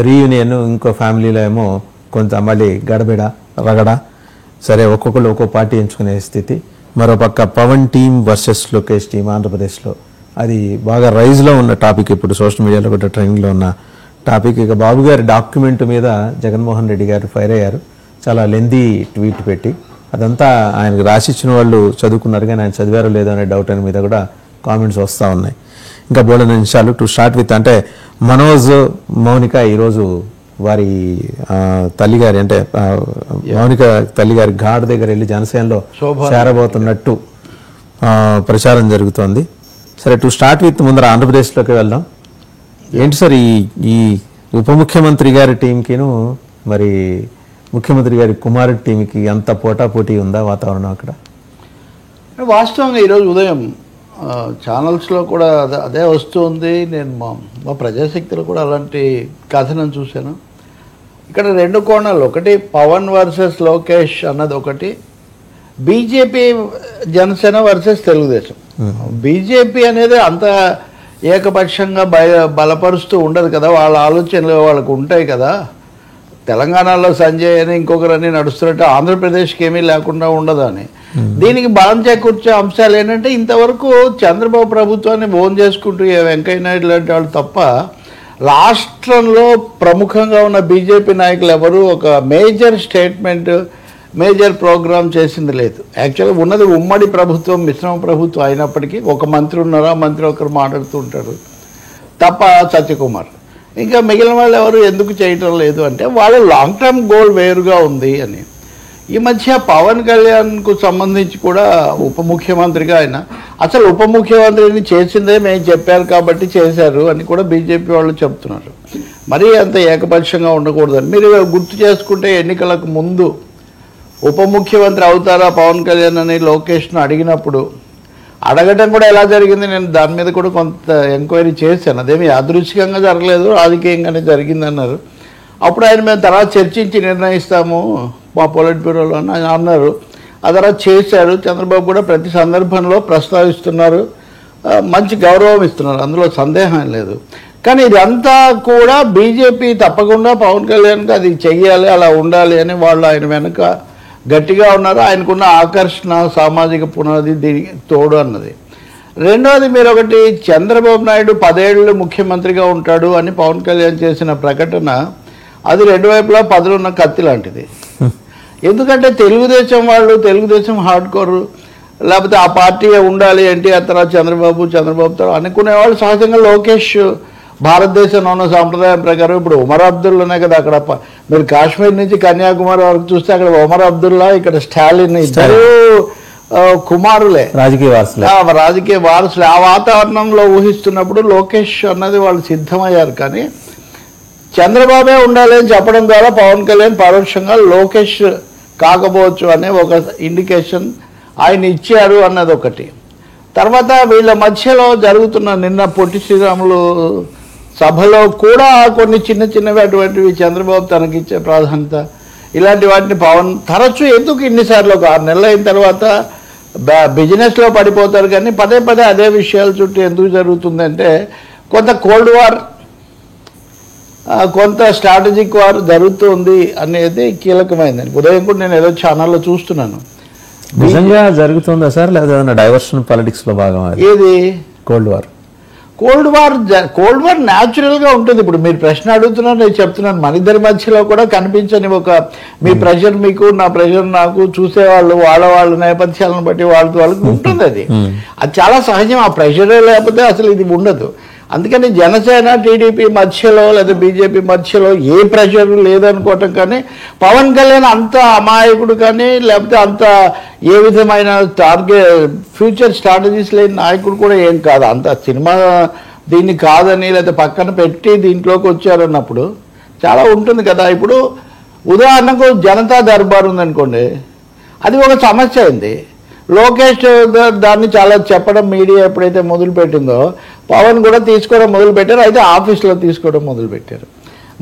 Reunion, ఇంకో ఫ్యామిలీలో ఏమో కొంత మళ్ళీ గడబిడ రగడ. సరే, ఒక్కొక్కరు ఒక్కో పార్టీ ఎంచుకునే స్థితి. మరోపక్క Pawan team versus Lokesh team ఆంధ్రప్రదేశ్లో అది బాగా రైజ్లో ఉన్న టాపిక్, ఇప్పుడు సోషల్ మీడియాలో కూడా ట్రెండింగ్లో ఉన్న టాపిక్. ఇక బాబు గారి డాక్యుమెంట్ మీద జగన్మోహన్ రెడ్డి గారు ఫైర్ అయ్యారు, చాలా లెందీ ట్వీట్ పెట్టి. అదంతా ఆయనకు రాసిచ్చిన వాళ్ళు చదువుకున్నారు, కానీ ఆయన చదివారో లేదో అనే డౌట్ అని మీద కూడా కామెంట్స్ వస్తూ ఉన్నాయి. ఇంకా బోల్డెన్ నిమిషాలు టు స్టార్ట్ విత్. అంటే మనోజ్, మౌనిక ఈరోజు వారి తల్లిగారి అంటే మౌనిక తల్లిగారి ఘాట్ దగ్గర వెళ్ళి జనసేనలో చేరబోతున్నట్టు ప్రచారం జరుగుతోంది. సరే, టు స్టార్ట్ విత్ ముందర ఆంధ్రప్రదేశ్లోకి వెళ్దాం. ఏంటి సార్ ఈ ఉప ముఖ్యమంత్రి గారి టీంకిను మరి ముఖ్యమంత్రి గారి కుమారుడి టీంకి అంత పోటాపోటీ ఉందా వాతావరణం అక్కడ? వాస్తవంగా ఈరోజు ఉదయం ఛానల్స్లో కూడా అదే వస్తుంది. నేను మా ప్రజాశక్తిలో కూడా అలాంటి కథనం చూశాను. ఇక్కడ రెండు కోణాలు, ఒకటి పవన్ వర్సెస్ లోకేష్ అన్నది ఒకటి, BJP Janasena versus Telugu Desam. BJP అనేది అంత ఏకపక్షంగా బలపరుస్తూ ఉండదు కదా, వాళ్ళ ఆలోచనలు వాళ్ళకు ఉంటాయి కదా. తెలంగాణలో సంజయ్ అని ఇంకొకరని నడుస్తున్నట్టు ఆంధ్రప్రదేశ్కి ఏమీ లేకుండా ఉండదని. దీనికి బలం చేకూర్చే అంశాలు ఏంటంటే, ఇంతవరకు చంద్రబాబు ప్రభుత్వాన్ని ఓన్ చేసుకుంటూ వెంకయ్య నాయుడు లాంటి వాళ్ళు తప్ప రాష్ట్రంలో ప్రముఖంగా ఉన్న బీజేపీ నాయకులు ఎవరు ఒక మేజర్ స్టేట్మెంట్, మేజర్ ప్రోగ్రామ్ చేసింది లేదు. యాక్చువల్గా ఉన్నది ఉమ్మడి ప్రభుత్వం, మిశ్రమ ప్రభుత్వం అయినప్పటికీ ఒక మంత్రి ఉన్నారు, ఆ మంత్రి ఒకరు మాట్లాడుతూ ఉంటారు తప్ప సత్యకుమార్. ఇంకా మిగిలిన వాళ్ళు ఎవరు ఎందుకు చేయటం లేదు అంటే వాళ్ళ లాంగ్ టర్మ్ గోల్ వేరుగా ఉంది అని. ఈ మధ్య పవన్ కళ్యాణ్కు సంబంధించి కూడా ఉప ముఖ్యమంత్రిగా ఆయన అసలు ఉప ముఖ్యమంత్రిని చేసిందే మేము చెప్పారు కాబట్టి చేశారు అని కూడా బీజేపీ వాళ్ళు చెప్తున్నారు. మరీ అంత ఏకపక్షంగా ఉండకూడదని. మీరు గుర్తు చేసుకుంటే ఎన్నికలకు ముందు ఉప ముఖ్యమంత్రి అవుతారా పవన్ కళ్యాణ్ అని లోకేష్ను అడిగినప్పుడు అడగటం కూడా ఎలా జరిగింది, నేను దాని మీద కూడా కొంత ఎంక్వైరీ చేశాను. అదేమి యాదృచ్ఛికంగా జరగలేదు, రాజకీయంగానే జరిగిందన్నారు. అప్పుడు ఆయన మేము తర్వాత చర్చించి నిర్ణయిస్తాము మా పొలిట్ బ్యూరోలో అని అన్నారు. ఆ తర్వాత చేశారు. చంద్రబాబు కూడా ప్రతి సందర్భంలో ప్రస్తావిస్తున్నారు, మంచి గౌరవం ఇస్తున్నారు, అందులో సందేహం లేదు. కానీ ఇదంతా కూడా బీజేపీ తప్పకుండా పవన్ కళ్యాణ్కి అది చెయ్యాలి, అలా ఉండాలి అని వాళ్ళు ఆయన వెనుక గట్టిగా ఉన్నారు. ఆయనకున్న ఆకర్షణ, సామాజిక పునాది దీనికి తోడు అన్నది. రెండవది, మీరు ఒకటి చంద్రబాబు నాయుడు 10 ఏళ్ళు ముఖ్యమంత్రిగా ఉంటాడు అని పవన్ కళ్యాణ్ చేసిన ప్రకటన, అది రెండు వైపులా పదులున్న కత్తి లాంటిది. ఎందుకంటే తెలుగుదేశం వాళ్ళు, తెలుగుదేశం హార్డ్ కోర్, లేకపోతే ఆ పార్టీ ఉండాలి ఎన్టీఆర్ తర్వాత చంద్రబాబు తర్వాత అనుకునే వాళ్ళు సహజంగా లోకేష్ భారతదేశంలో ఉన్న సాంప్రదాయం ప్రకారం ఇప్పుడు ఉమర్ అబ్దుల్లానే కదా అక్కడ. మీరు కాశ్మీర్ నుంచి కన్యాకుమారి వరకు చూస్తే అక్కడ ఉమర్ అబ్దుల్లా, ఇక్కడ స్టాలిన్, ఇద్దరు కుమారులే, రాజకీయ వారసులే. ఆ వాతావరణంలో ఊహిస్తున్నప్పుడు లోకేష్ అన్నది వాళ్ళు సిద్ధమయ్యారు. కానీ చంద్రబాబే ఉండాలి అని చెప్పడం ద్వారా పవన్ కళ్యాణ్ పరోక్షంగా లోకేష్ కాకపోవచ్చు అనే ఒక ఇండికేషన్ ఆయన ఇచ్చారు అన్నది ఒకటి. తర్వాత వీళ్ళ మధ్యలో జరుగుతున్న నిన్న పొట్టి శ్రీరాములు సభలో కూడా కొన్ని చిన్నవి అటువంటివి చంద్రబాబు తనకిచ్చే ప్రాధాన్యత, ఇలాంటి వాటిని పవన్ తరచూ ఎందుకు ఇన్నిసార్లు ఒక 6 నెలలు అయిన తర్వాత బిజినెస్లో పడిపోతారు. కానీ పదే అదే విషయాల చుట్టూ ఎందుకు జరుగుతుందంటే కొంత కోల్డ్ వార్, కొంత స్ట్రాటజిక్ వార్ జరుగుతుంది అనేది కీలకమైందని. ఉదయం కూడా నేను ఏదో ఛానల్లో చూస్తున్నాను. నిజంగా జరుగుతుందా సార్, లేదా డైవర్షన్ పాలిటిక్స్ లో భాగం ఏది కోల్డ్ వార్? కోల్డ్ వార్ న్యాచురల్గా ఉంటుంది. ఇప్పుడు మీరు ప్రశ్న అడుగుతున్నారు, నేను చెప్తున్నాను. మన ఇద్దరి మధ్యలో కూడా కనిపించని ఒక మీ ప్రెషర్ మీకు, నా ప్రెషర్ నాకు, చూసేవాళ్ళు వాళ్ళ నేపథ్యాలను బట్టి వాళ్ళకి ఉంటుంది. అది చాలా సహజం. ఆ ప్రెషరే లేకపోతే అసలు ఇది ఉండదు. అందుకని జనసేన టీడీపీ మధ్యలో లేదా బీజేపీ మధ్యలో ఏ ప్రెషర్ లేదనుకోవటం. కానీ పవన్ కళ్యాణ్ అంత అమాయకుడు కానీ, లేకపోతే అంత ఏ విధమైన ఫ్యూచర్ స్ట్రాటజీస్ లేని నాయకుడు కూడా ఏం కాదు. అంత సినిమా దీన్ని కాదని లేదా పక్కన పెట్టి దీంట్లోకి వచ్చారన్నప్పుడు చాలా ఉంటుంది కదా. ఇప్పుడు ఉదాహరణకు జనతా దర్బార్ ఉందనుకోండి, అది ఒక సమస్య అయింది. లోకేష్ దాన్ని చాలా చెప్పడం మీడియా ఎప్పుడైతే మొదలుపెట్టిందో పవన్ కూడా తీసుకోవడం మొదలుపెట్టారు. అయితే ఆఫీసులో తీసుకోవడం మొదలుపెట్టారు.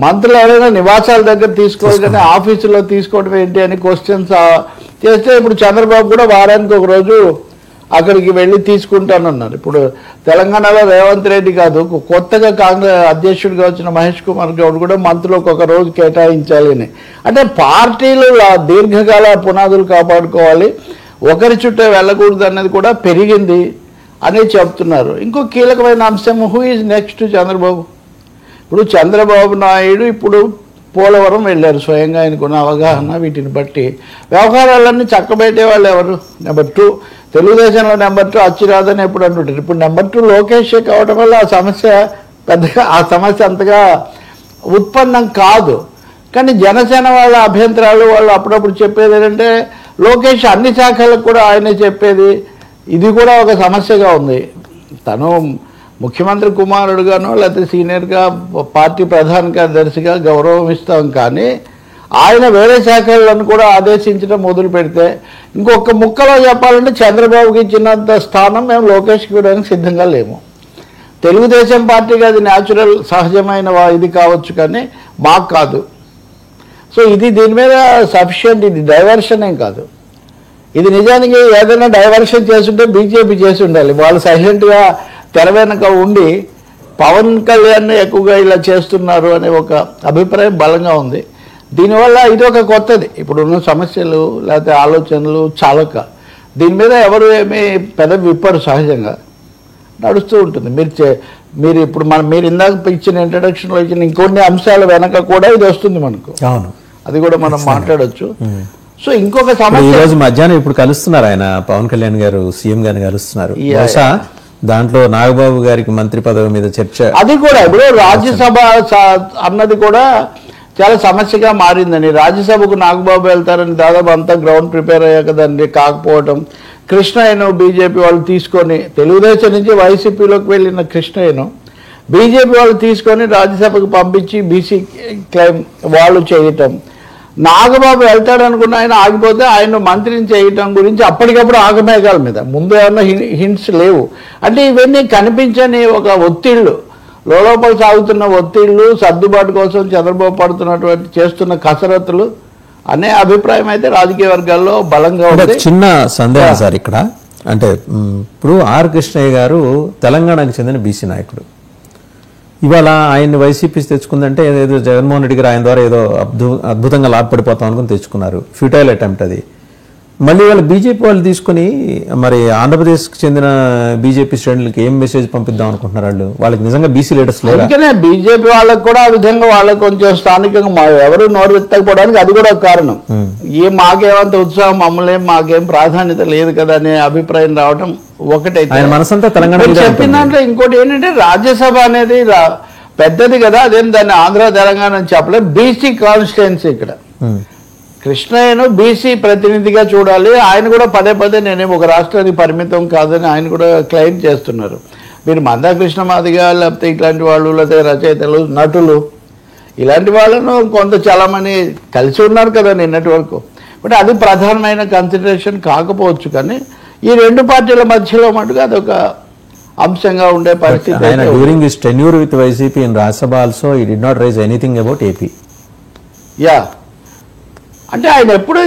మంత్రులు ఎవరైనా నివాసాల దగ్గర తీసుకోవాలి కానీ ఆఫీసులో తీసుకోవడం ఏంటి అని క్వశ్చన్స్ చేస్తే ఇప్పుడు చంద్రబాబు కూడా వారానికి ఒక రోజు అక్కడికి వెళ్ళి తీసుకుంటానన్నారు. ఇప్పుడు తెలంగాణలో రేవంత్ రెడ్డి కాదు, కొత్తగా కాంగ్రెస్ అధ్యక్షుడిగా వచ్చిన మహేష్ కుమార్ గౌడ్ కూడా మంత్రులకు ఒక రోజు కేటాయించాలి అని. అంటే పార్టీలు దీర్ఘకాల పునాదులు కాపాడుకోవాలి, ఒకరి చుట్టూ వెళ్ళకూడదు అన్నది కూడా పెరిగింది అని చెప్తున్నారు. ఇంకో కీలకమైన అంశం, హూ ఈజ్ నెక్స్ట్ చంద్రబాబు. ఇప్పుడు చంద్రబాబు నాయుడు ఇప్పుడు పోలవరం వెళ్ళారు, స్వయంగా ఆయనకున్న అవగాహన వీటిని బట్టి వ్యవహారాలన్నీ చక్కబెట్టే వాళ్ళు ఎవరు? నెంబర్ 2 తెలుగుదేశంలో నెంబర్ 2 అచ్చిరాదని ఎప్పుడు అంటుంటారు. ఇప్పుడు నెంబర్ 2 లోకేష్ కావడం వల్ల ఆ సమస్య అంతగా ఉత్పన్నం కాదు. కానీ జనసేన వాళ్ళ అభ్యంతరాలు వాళ్ళు అప్పుడప్పుడు చెప్పేది ఏంటంటే లోకేష్ అన్ని శాఖలకు కూడా ఆయనే చెప్పేది, ఇది కూడా ఒక సమస్యగా ఉంది. తను ముఖ్యమంత్రి కుమారుడుగానో లేకపోతే సీనియర్గా పార్టీ ప్రధాన కార్యదర్శిగా గౌరవం ఇస్తాం, కానీ ఆయన వేరే శాఖలను కూడా ఆదేశించడం మొదలు పెడితే ఇంకొక ముక్కలో చెప్పాలంటే చంద్రబాబుకి ఇచ్చినంత స్థానం మేము లోకేష్కి ఇవ్వడానికి సిద్ధంగా లేము. తెలుగుదేశం పార్టీకి అది న్యాచురల్ సహజమైన ఇది కావచ్చు, కానీ మాకు కాదు. సో ఇది దీని మీద సఫిషియంట్, ఇది డైవర్షన్ ఏం కాదు. ఇది నిజానికి ఏదైనా డైవర్షన్ చేస్తుంటే బీజేపీ చేసి ఉండాలి. వాళ్ళు సైలెంట్గా తెర వెనక ఉండి పవన్ కళ్యాణ్ ఎక్కువగా ఇలా చేస్తున్నారు అనే ఒక అభిప్రాయం బలంగా ఉంది. దీనివల్ల ఇది ఒక కొత్తది, ఇప్పుడున్న సమస్యలు లేకపోతే ఆలోచనలు చాలక దీని మీద ఎవరు ఏమీ పెద్ద విప్పరు, సహజంగా నడుస్తూ ఉంటుంది. మీరు ఇప్పుడు మీరు ఇందాక ఇచ్చిన ఇంట్రడక్షన్లో ఇచ్చిన ఇంకొన్ని అంశాల వెనక కూడా ఇది వస్తుంది మనకు. అవును, అది కూడా మనం మాట్లాడొచ్చు. సో ఇంకొక సమస్య, ఈ రోజు మధ్యాహ్నం ఇప్పుడు కలుస్తున్నారు ఆయన, పవన్ కళ్యాణ్ గారు సీఎం గారిని కలుస్తున్నారు. బహుశా దాంట్లో నాగబాబు గారికి మంత్రి పదవి మీద చర్చ, అది కూడా ఇప్పుడు రాజ్యసభ అన్నది కూడా చాలా సమస్యగా మారిందని. రాజ్యసభకు నాగబాబు వెళ్తారని దాదాపు అంతా గ్రౌండ్ ప్రిపేర్ అయ్యాక దాన్ని కాకపోవటం, కృష్ణయ్యను బీజేపీ వాళ్ళు తీసుకొని, తెలుగుదేశం నుంచి వైసీపీలోకి వెళ్ళిన కృష్ణయ్యను బీజేపీ వాళ్ళు తీసుకొని రాజ్యసభకు పంపించి బీసీ క్లెయిమ్ వాళ్ళు చేయటం, నాగబాబు వెళ్తాడనుకున్న ఆయన ఆగిపోతే ఆయన మంత్రిని చేయటం గురించి అప్పటికప్పుడు ఆగమేఘాల మీద, ముందు ఏమన్నా హింట్స్ లేవు. అంటే ఇవన్నీ కనిపించని ఒక ఒత్తిళ్ళు, లోపల సాగుతున్న ఒత్తిళ్ళు, సర్దుబాటు కోసం చంద్రబాబు పడుతున్నటువంటి చేస్తున్న కసరత్తులు అనే అభిప్రాయం అయితే రాజకీయ వర్గాల్లో బలంగా ఉంది. చిన్న సందేహం సార్ ఇక్కడ, అంటే ఇప్పుడు ఆర్ కృష్ణయ్య గారు తెలంగాణకు చెందిన బీసీ నాయకుడు, ఇవాళ ఆయన్ని వైసీపీ తెచ్చుకుందంటే ఏదో జగన్మోహన్ రెడ్డి గారు ఆయన ద్వారా ఏదో అద్భుతంగా లాభపడిపోతాం అనుకుని తెచ్చుకున్నారు, ఫ్యూటైల్ అటెంప్ట్ అది. మళ్ళీ వాళ్ళు బీజేపీ వాళ్ళు తీసుకుని మరి ఆంధ్రప్రదేశ్కి చెందిన బీజేపీ శ్రేణులకి ఏం మెసేజ్ పంపిద్దాం అనుకుంటున్నారు? వాళ్ళకి నిజంగా బీసీ లీడర్స్ లేరు. అందుకనే బీజేపీ వాళ్ళకి కూడా ఆ విధంగా వాళ్ళకి కొంచెం స్థానికంగా ఎవరు నోరు ఎత్తకపోవడానికి అది కూడా ఒక కారణం. మాకేమంత ఉత్సాహం, మమ్మల్ని మాకేం ప్రాధాన్యత లేదు కదా అనే అభిప్రాయం రావడం ఒకటైతే, మనసంతా తెలంగాణ చెప్పిన దాంట్లో ఇంకోటి ఏంటంటే రాజ్యసభ అనేది పెద్దది కదా, అదేం దాన్ని ఆంధ్ర తెలంగాణ అని చెప్పలేదు, బీసీ కాన్స్టిట్యుయెన్సీ. ఇక్కడ కృష్ణయ్యను బీసీ ప్రతినిధిగా చూడాలి. ఆయన కూడా పదే నేనేం ఒక రాష్ట్రానికి పరిమితం కాదని ఆయన కూడా క్లెయిమ్ చేస్తున్నారు. మీరు మందాకృష్ణ మాదిగా లేకపోతే ఇట్లాంటి వాళ్ళు, లేకపోతే రచయితలు, నటులు, ఇలాంటి వాళ్ళను కొంత చాలామంది కలిసి ఉన్నారు కదా నిన్నటి వరకు. బట్ అది ప్రధానమైన కన్సిడరేషన్ కాకపోవచ్చు, కానీ ఈ రెండు పార్టీల మధ్యలో మటుకు అదొక అంశంగా ఉండే పరిస్థితి. During his tenure with YCP in Rajya Sabha also he did not raise anything about AP. Yeah, అంటే ఆయన ఎప్పుడు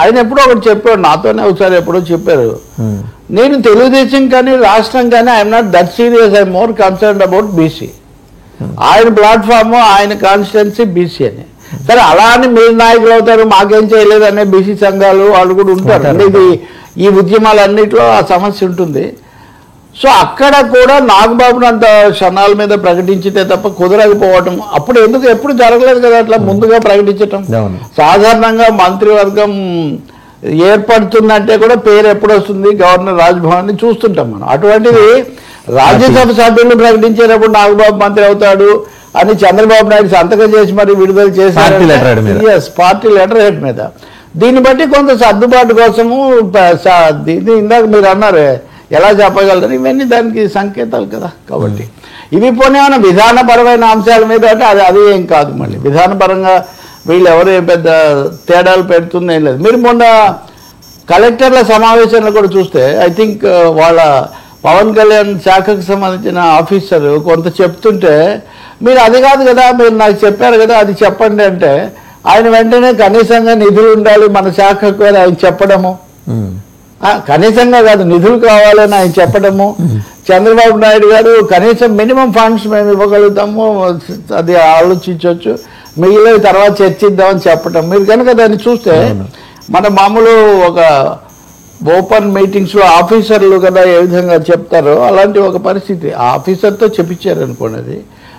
ఆయన ఎప్పుడో ఒకటి చెప్పాడు, నాతోనే ఒకసారి ఎప్పుడో చెప్పారు, నేను తెలుగుదేశం కానీ రాష్ట్రం కానీ I'm not that serious, I'm more concerned about BC. ఆయన ప్లాట్ఫామ్, ఆయన కాన్స్టిట్యున్సీ బీసీ అని. సరే, అలా అని మీరు నాయకులు అవుతారు, మాకేం చేయలేదు అనే బీసీ సంఘాలు వాళ్ళు కూడా ఉంటారు. అంటే ఇది ఈ ఉద్యమాలన్నింటిలో ఆ సమస్య ఉంటుంది. సో అక్కడ కూడా నాగబాబును అంత క్షణాల మీద ప్రకటించితే తప్ప కుదరకపోవటం, అప్పుడు ఎప్పుడు జరగలేదు కదా అట్లా ముందుగా ప్రకటించటం. సాధారణంగా మంత్రివర్గం ఏర్పడుతుందంటే కూడా పేరు ఎప్పుడు వస్తుంది, గవర్నర్ రాజ్భవన్ చూస్తుంటాం మనం. అటువంటిది రాజ్యసభ సభ్యులు ప్రకటించేటప్పుడు నాగబాబు మంత్రి అవుతాడు అని చంద్రబాబు నాయుడు సంతకం చేసి మరి విడుదల చేశారు, పార్టీ లెటర్ హెడ్ మీద. దీన్ని బట్టి కొంత సర్దుబాటు కోసము ఇందాక మీరు అన్నారు ఎలా చెప్పగలరు, ఇవన్నీ దానికి సంకేతాలు కదా. కాబట్టి ఇవి పోనీ విధానపరమైన అంశాల మీద అంటే అది ఏం కాదు. మళ్ళీ విధానపరంగా వీళ్ళు ఎవరు పెద్ద తేడాలు పెడుతుంది ఏం లేదు. మీరు మొన్న కలెక్టర్ల సమావేశంలో కూడా చూస్తే ఐ థింక్ వాళ్ళ పవన్ కళ్యాణ్ శాఖకు సంబంధించిన ఆఫీసర్ కొంత చెప్తుంటే మీరు అది కాదు కదా, మీరు నాకు చెప్పారు కదా అది చెప్పండి అంటే ఆయన వెంటనే కనీసంగా నిధులు ఉండాలి మన శాఖకు అని ఆయన చెప్పడము. కనీసంగా కాదు, నిధులు కావాలని ఆయన చెప్పడము. చంద్రబాబు నాయుడు గారు కనీసం మినిమం ఫండ్స్ మేము ఇవ్వగలుగుతాము, అది ఆలోచించవచ్చు, మిగిలిన తర్వాత చర్చిద్దామని చెప్పటం. మీరు కనుక దాన్ని చూస్తే మన మామూలు ఒక ఓపెన్ మీటింగ్స్లో ఆఫీసర్లు కదా ఏ విధంగా చెప్తారో అలాంటి ఒక పరిస్థితి ఆఫీసర్తో చెప్పించారు అనుకోండి అది.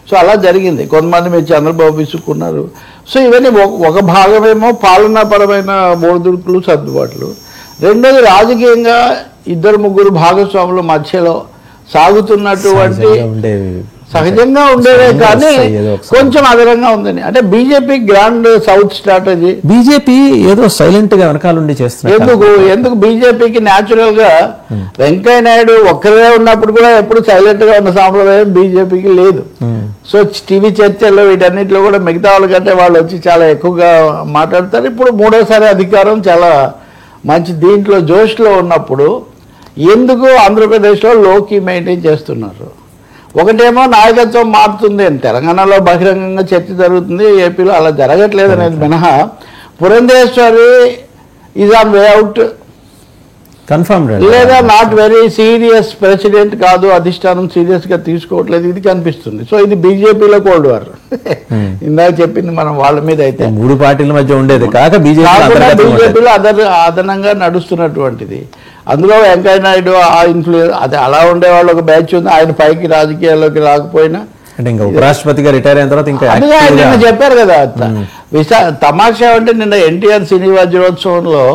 సో అలా జరిగింది. కొంతమంది మీరు చంద్రబాబు విసుక్కున్నారు. సో ఇవన్నీ ఒక భాగమేమో పాలనాపరమైన ఒడిదుడుకులు సర్దుబాట్లు, రెండోది రాజకీయంగా 2-3 భాగస్వాముల మధ్యలో సాగుతున్నటువంటి సహజంగా ఉండేదే, కానీ కొంచెం అదనంగా ఉందని. అంటే BJP grand south strategy. BJP ఏదో సైలెంట్ గా వెనకాలండి చేస్తున్నారు. ఎందుకు బీజేపీకి న్యాచురల్ గా వెంకయ్య నాయుడు ఒక్కరే ఉన్నప్పుడు కూడా ఎప్పుడు సైలెంట్ గా ఉన్న సాంప్రదాయం బీజేపీకి లేదు. సో టీవీ చర్చల్లో వీటన్నిటిలో కూడా మిగతా వాళ్ళకంటే వాళ్ళు వచ్చి చాలా ఎక్కువగా మాట్లాడతారు. ఇప్పుడు 3వ అధికారం చాలా మంచి దీంట్లో జోష్లో ఉన్నప్పుడు ఎందుకు ఆంధ్రప్రదేశ్లో లోకి మెయింటైన్ చేస్తున్నారు? ఒకటేమో నాయకత్వం మారుతుంది అని తెలంగాణలో బహిరంగంగా చర్చ జరుగుతుంది, ఏపీలో అలా జరగట్లేదు అనేది మినహా Purandeswari is on way out, confirm లేదా నాట్ వెరీ సీరియస్ ప్రెసిడెంట్ కాదు, అధిష్టానం సీరియస్గా తీసుకోవట్లేదు, ఇది కనిపిస్తుంది. సో ఇది బీజేపీలో కోల్డ్ వార్. ఇందాక చెప్పింది మనం వాళ్ళ మీద అయితే 3 పార్టీల మధ్య ఉండేది కాక బీజేపీలో అదనంగా నడుస్తున్నటువంటిది. అందులో వెంకయ్య నాయుడు ఆ ఇన్ఫ్లుయెన్స్ అది అలా ఉండేవాళ్ళు ఒక బ్యాచ్ ఉంది. ఆయన పైకి రాజకీయాల్లోకి రాకపోయినా అంటే ఇంకా ఉపరాష్ట్రపతిగా రిటైర్ అయిన తర్వాత ఇంకా నిన్న చెప్పారు కదా తమాషా అంటే నిన్న ఎన్టీఆర్ సినీ వజ్రోత్సవంలో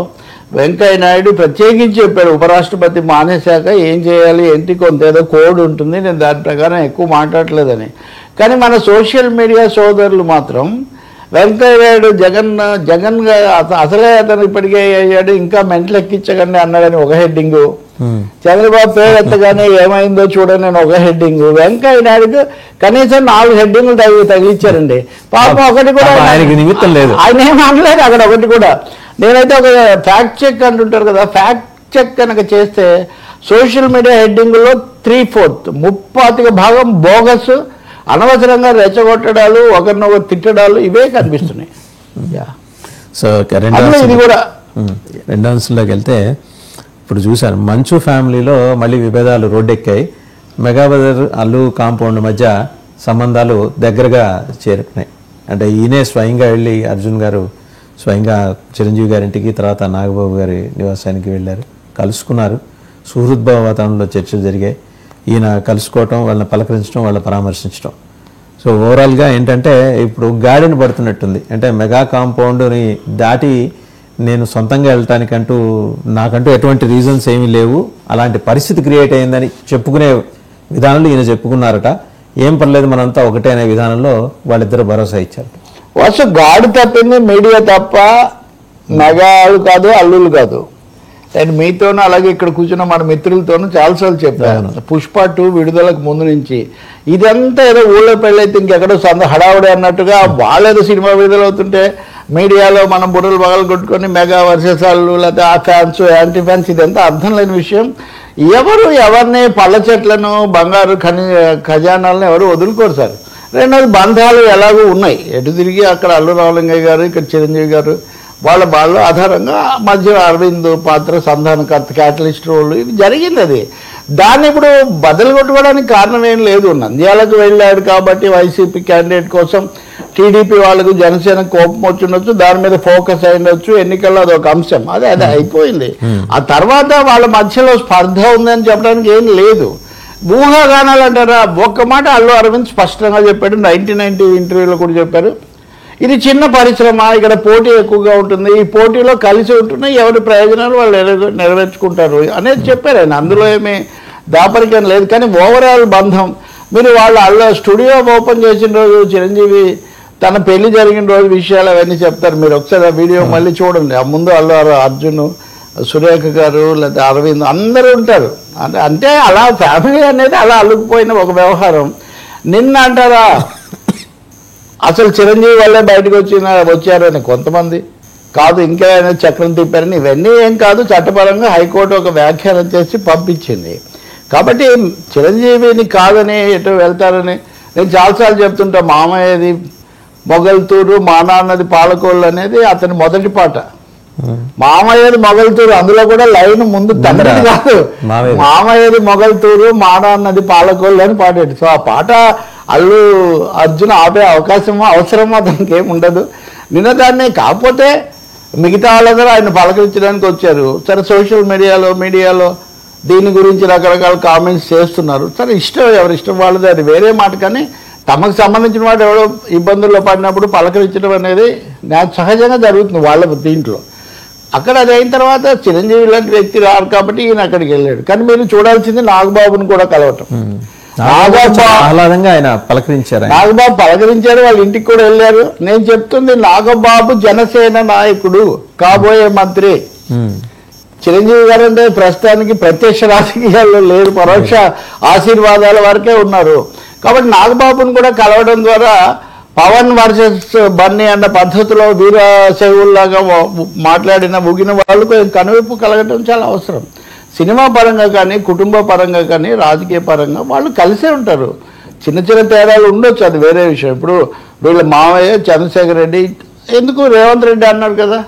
వెంకయ్య నాయుడు ప్రత్యేకించి చెప్పాడు ఉపరాష్ట్రపతి మానేశాక ఏం చేయాలి ఏంటి కొంత ఏదో కోడ్ ఉంటుంది, నేను దాని ప్రకారం ఎక్కువ మాట్లాడలేదని. కానీ మన సోషల్ మీడియా సోదరులు మాత్రం వెంకయ్య నాయుడు జగన్ అసలే అతను ఇప్పటికే అయ్యాడు, ఇంకా మెంటలు ఎక్కించకండి అన్నాడని ఒక హెడ్డింగు, చంద్రబాబు పేరు ఎత్తగానే ఏమైందో చూడని ఒక హెడ్డింగు, వెంకయ్య నాయుడుకు కనీసం 4 హెడ్డింగులు తగిలిచ్చారండి. పాపం ఒకటి కూడా నిమిత్తం లేదు, ఆయన ఏం అనలేదు అక్కడ ఒకటి కూడా. నేనైతే ఒక ఫ్యాక్ట్ చెక్ అంటుంటారు కదా, ఫ్యాక్ట్ చెక్ కనుక చేస్తే సోషల్ మీడియా హెడ్డింగుల్లో 3/4 భాగం బోగస్, అనవసరంగా రెచ్చగొట్టడాలు, ఒకరినొకరు తిట్టడాలు ఇవే కనిపిస్తున్నాయి. సో ఇది కూడా రెండో అంశంలోకి వెళ్తే ఇప్పుడు చూశాను మంచు ఫ్యామిలీలో మళ్ళీ విభేదాలు రోడ్డెక్కాయి. మెగాబజార్ అల్లు కాంపౌండ్ మధ్య సంబంధాలు దగ్గరగా చేరుకున్నాయి. అంటే ఈయనే స్వయంగా వెళ్ళి అర్జున్ గారు స్వయంగా చిరంజీవి గారింటికి తర్వాత నాగబాబు గారి నివాసానికి వెళ్ళారు, కలుసుకున్నారు. సుహృద్భావ వాతావరణంలో చర్చలు జరిగాయి. ఈయన కలుసుకోవటం, వాళ్ళని పలకరించడం, వాళ్ళని పరామర్శించడం. సో ఓవరాల్గా ఏంటంటే ఇప్పుడు గాడిని పడుతున్నట్టుంది. అంటే మెగా కాంపౌండ్ని దాటి నేను సొంతంగా వెళ్ళటానికంటూ నాకంటూ ఎటువంటి రీజన్స్ ఏమీ లేవు, అలాంటి పరిస్థితి క్రియేట్ అయిందని చెప్పుకునే విధానంలో ఈయన చెప్పుకున్నారట. ఏం పర్లేదు మనంతా ఒకటే అనే విధానంలో వాళ్ళిద్దరూ భరోసా ఇచ్చారు. వర్షం గాడి తప్పింది మీడియా తప్ప మెగాలు కాదు, అల్లులు కాదు. అండ్ మీతోనూ అలాగే ఇక్కడ కూర్చున్న మన మిత్రులతోనూ చాలాసార్లు చెప్పాను, పుష్ప 2 విడుదలకు ముందు నుంచి ఇదంతా ఏదో ఊళ్ళో పెళ్ళైతే ఇంకెక్కడో హడావుడి అన్నట్టుగా వాళ్ళేదో సినిమా విడుదలవుతుంటే మీడియాలో మనం బుర్రలు పగలు కొట్టుకొని మెగా వర్సెస్ అల్లు, లేకపోతే ఆ ఫ్యాన్స్ యాంటీ ఫ్యాన్స్, ఇదంతా అర్థం లేని విషయం. ఎవరిని పళ్ళ చెట్లను బంగారు ఖజానాలను ఎవరు వదులుకోరు సార్. రెండోది బంధాలు ఎలాగో ఉన్నాయి, ఎటు తిరిగి అక్కడ అల్లు రామలింగయ్య గారు, ఇక్కడ చిరంజీవి గారు, వాళ్ళ ఆధారంగా మధ్య అరవింద్ పాత్ర సంధానకర్త క్యాటలిస్ట్ రోల్ ఇది జరిగింది. అది దాన్ని ఇప్పుడు బదులు కొట్టుకోవడానికి కారణం ఏం లేదు. నంద్యాలకు వెళ్ళాడు కాబట్టి వైసీపీ క్యాండిడేట్ కోసం టీడీపీ వాళ్ళకు జనసేన కోపం వచ్చిండొచ్చు, దాని మీద ఫోకస్ అయ్యిండొచ్చు, ఎన్నికల్లో అదొక అంశం, అదే అయిపోయింది. ఆ తర్వాత వాళ్ళ మధ్యలో స్పర్ధ ఉందని చెప్పడానికి ఏం లేదు. ఊహాగానాలు అంటారా, ఒక్క మాట అల్లు అరవింద్ స్పష్టంగా చెప్పాడు, 1990 ఇంటర్వ్యూలో కూడా చెప్పారు, ఇది చిన్న పరిశ్రమ, ఇక్కడ పోటీ ఎక్కువగా ఉంటుంది, ఈ పోటీలో కలిసి ఉంటున్నాయి, ఎవరి ప్రయోజనాలు వాళ్ళు నెరవేర్చుకుంటారు అనేది చెప్పారు ఆయన. అందులో ఏమీ దాపరికం లేదు. కానీ ఓవరాల్ బంధం మీరు వాళ్ళ స్టూడియో ఓపెన్ చేసిన రోజు చిరంజీవి తన పెళ్లి జరిగిన రోజు విషయాలు అవన్నీ చెప్తారు. మీరు ఒకసారి ఆ వీడియో మళ్ళీ చూడండి. ఆ ముందు అర్జున్, సురేఖ గారు, లేదా అరవింద్ అందరూ ఉంటారు. అంటే అలా ఫ్యామిలీ అనేది అలా అల్లుకుపోయిన ఒక వ్యవహారం. నిన్న అంటారా అసలు చిరంజీవి వల్లే బయటకు వచ్చారని కొంతమంది, కాదు ఇంకా చక్రం తిప్పారని, ఇవన్నీ ఏం కాదు, చట్టపరంగా హైకోర్టు ఒక వ్యాఖ్యానం చేసి పంపించింది. కాబట్టి చిరంజీవిని కాదని ఎటు వెళ్తారని నేను చాలాసార్లు చెప్తుంటా. మామయ్యది మొగల్తూరు, మా నాన్నది పాలకోళ్ళు అనేది అతని మొదటి పాట. మామయ్యది మొగల్తూరు, అందులో కూడా లైన్ ముందు తండ్రి కాదు, మామయ్యది మొగల్తూరు మాడ అన్నది పాలకోళ్ళు అని పాడాడు. సో ఆ పాట అల్లు అర్జున్ ఆపే అవసరమా దానికి ఏమి ఉండదు. నిన్న దాన్ని కాకపోతే మిగతా వాళ్ళందరూ ఆయన పలకరించడానికి వచ్చారు. సరే సోషల్ మీడియాలో దీని గురించి రకరకాల కామెంట్స్ చేస్తున్నారు. సరే ఇష్టం, ఎవరి ఇష్టం వాళ్ళది, అది వేరే మాట. కానీ తమకు సంబంధించిన వాడు ఎవడో ఇబ్బందుల్లో పడినప్పుడు పలకరించడం అనేది సహజంగా జరుగుతుంది వాళ్ళ దీంట్లో. అక్కడ అది అయిన తర్వాత చిరంజీవి లాంటి వ్యక్తి రారు కాబట్టి ఈయన అక్కడికి వెళ్ళాడు. కానీ మీరు చూడాల్సింది నాగబాబుని కూడా కలవటం. ఆయన పలకరించారు, నాగబాబు పలకరించారు, వాళ్ళ ఇంటికి కూడా వెళ్ళారు. నేను చెప్తుంది నాగబాబు జనసేన నాయకుడు, కాబోయే మంత్రి. చిరంజీవి గారు అంటే ప్రస్తుతానికి ప్రత్యక్ష రాజకీయాల్లో లేరు, పరోక్ష ఆశీర్వాదాల వరకే ఉన్నారు. కాబట్టి నాగబాబుని కూడా కలవడం ద్వారా పవన్ వర్సెస్ బన్నీ అన్న పద్ధతిలో వీరశైవుల్లాగా మాట్లాడిన ఊగిన వాళ్ళకు కనువిప్పు కలగడం చాలా అవసరం. సినిమా పరంగా కానీ, కుటుంబ పరంగా కానీ, రాజకీయ పరంగా వాళ్ళు కలిసే ఉంటారు. చిన్న చిన్న తేడాలు ఉండొచ్చు, అది వేరే విషయం. ఇప్పుడు వీళ్ళ మావయ్య చంద్రశేఖర్ రెడ్డి, ఎందుకు రేవంత్ రెడ్డి అన్నాడు కదా,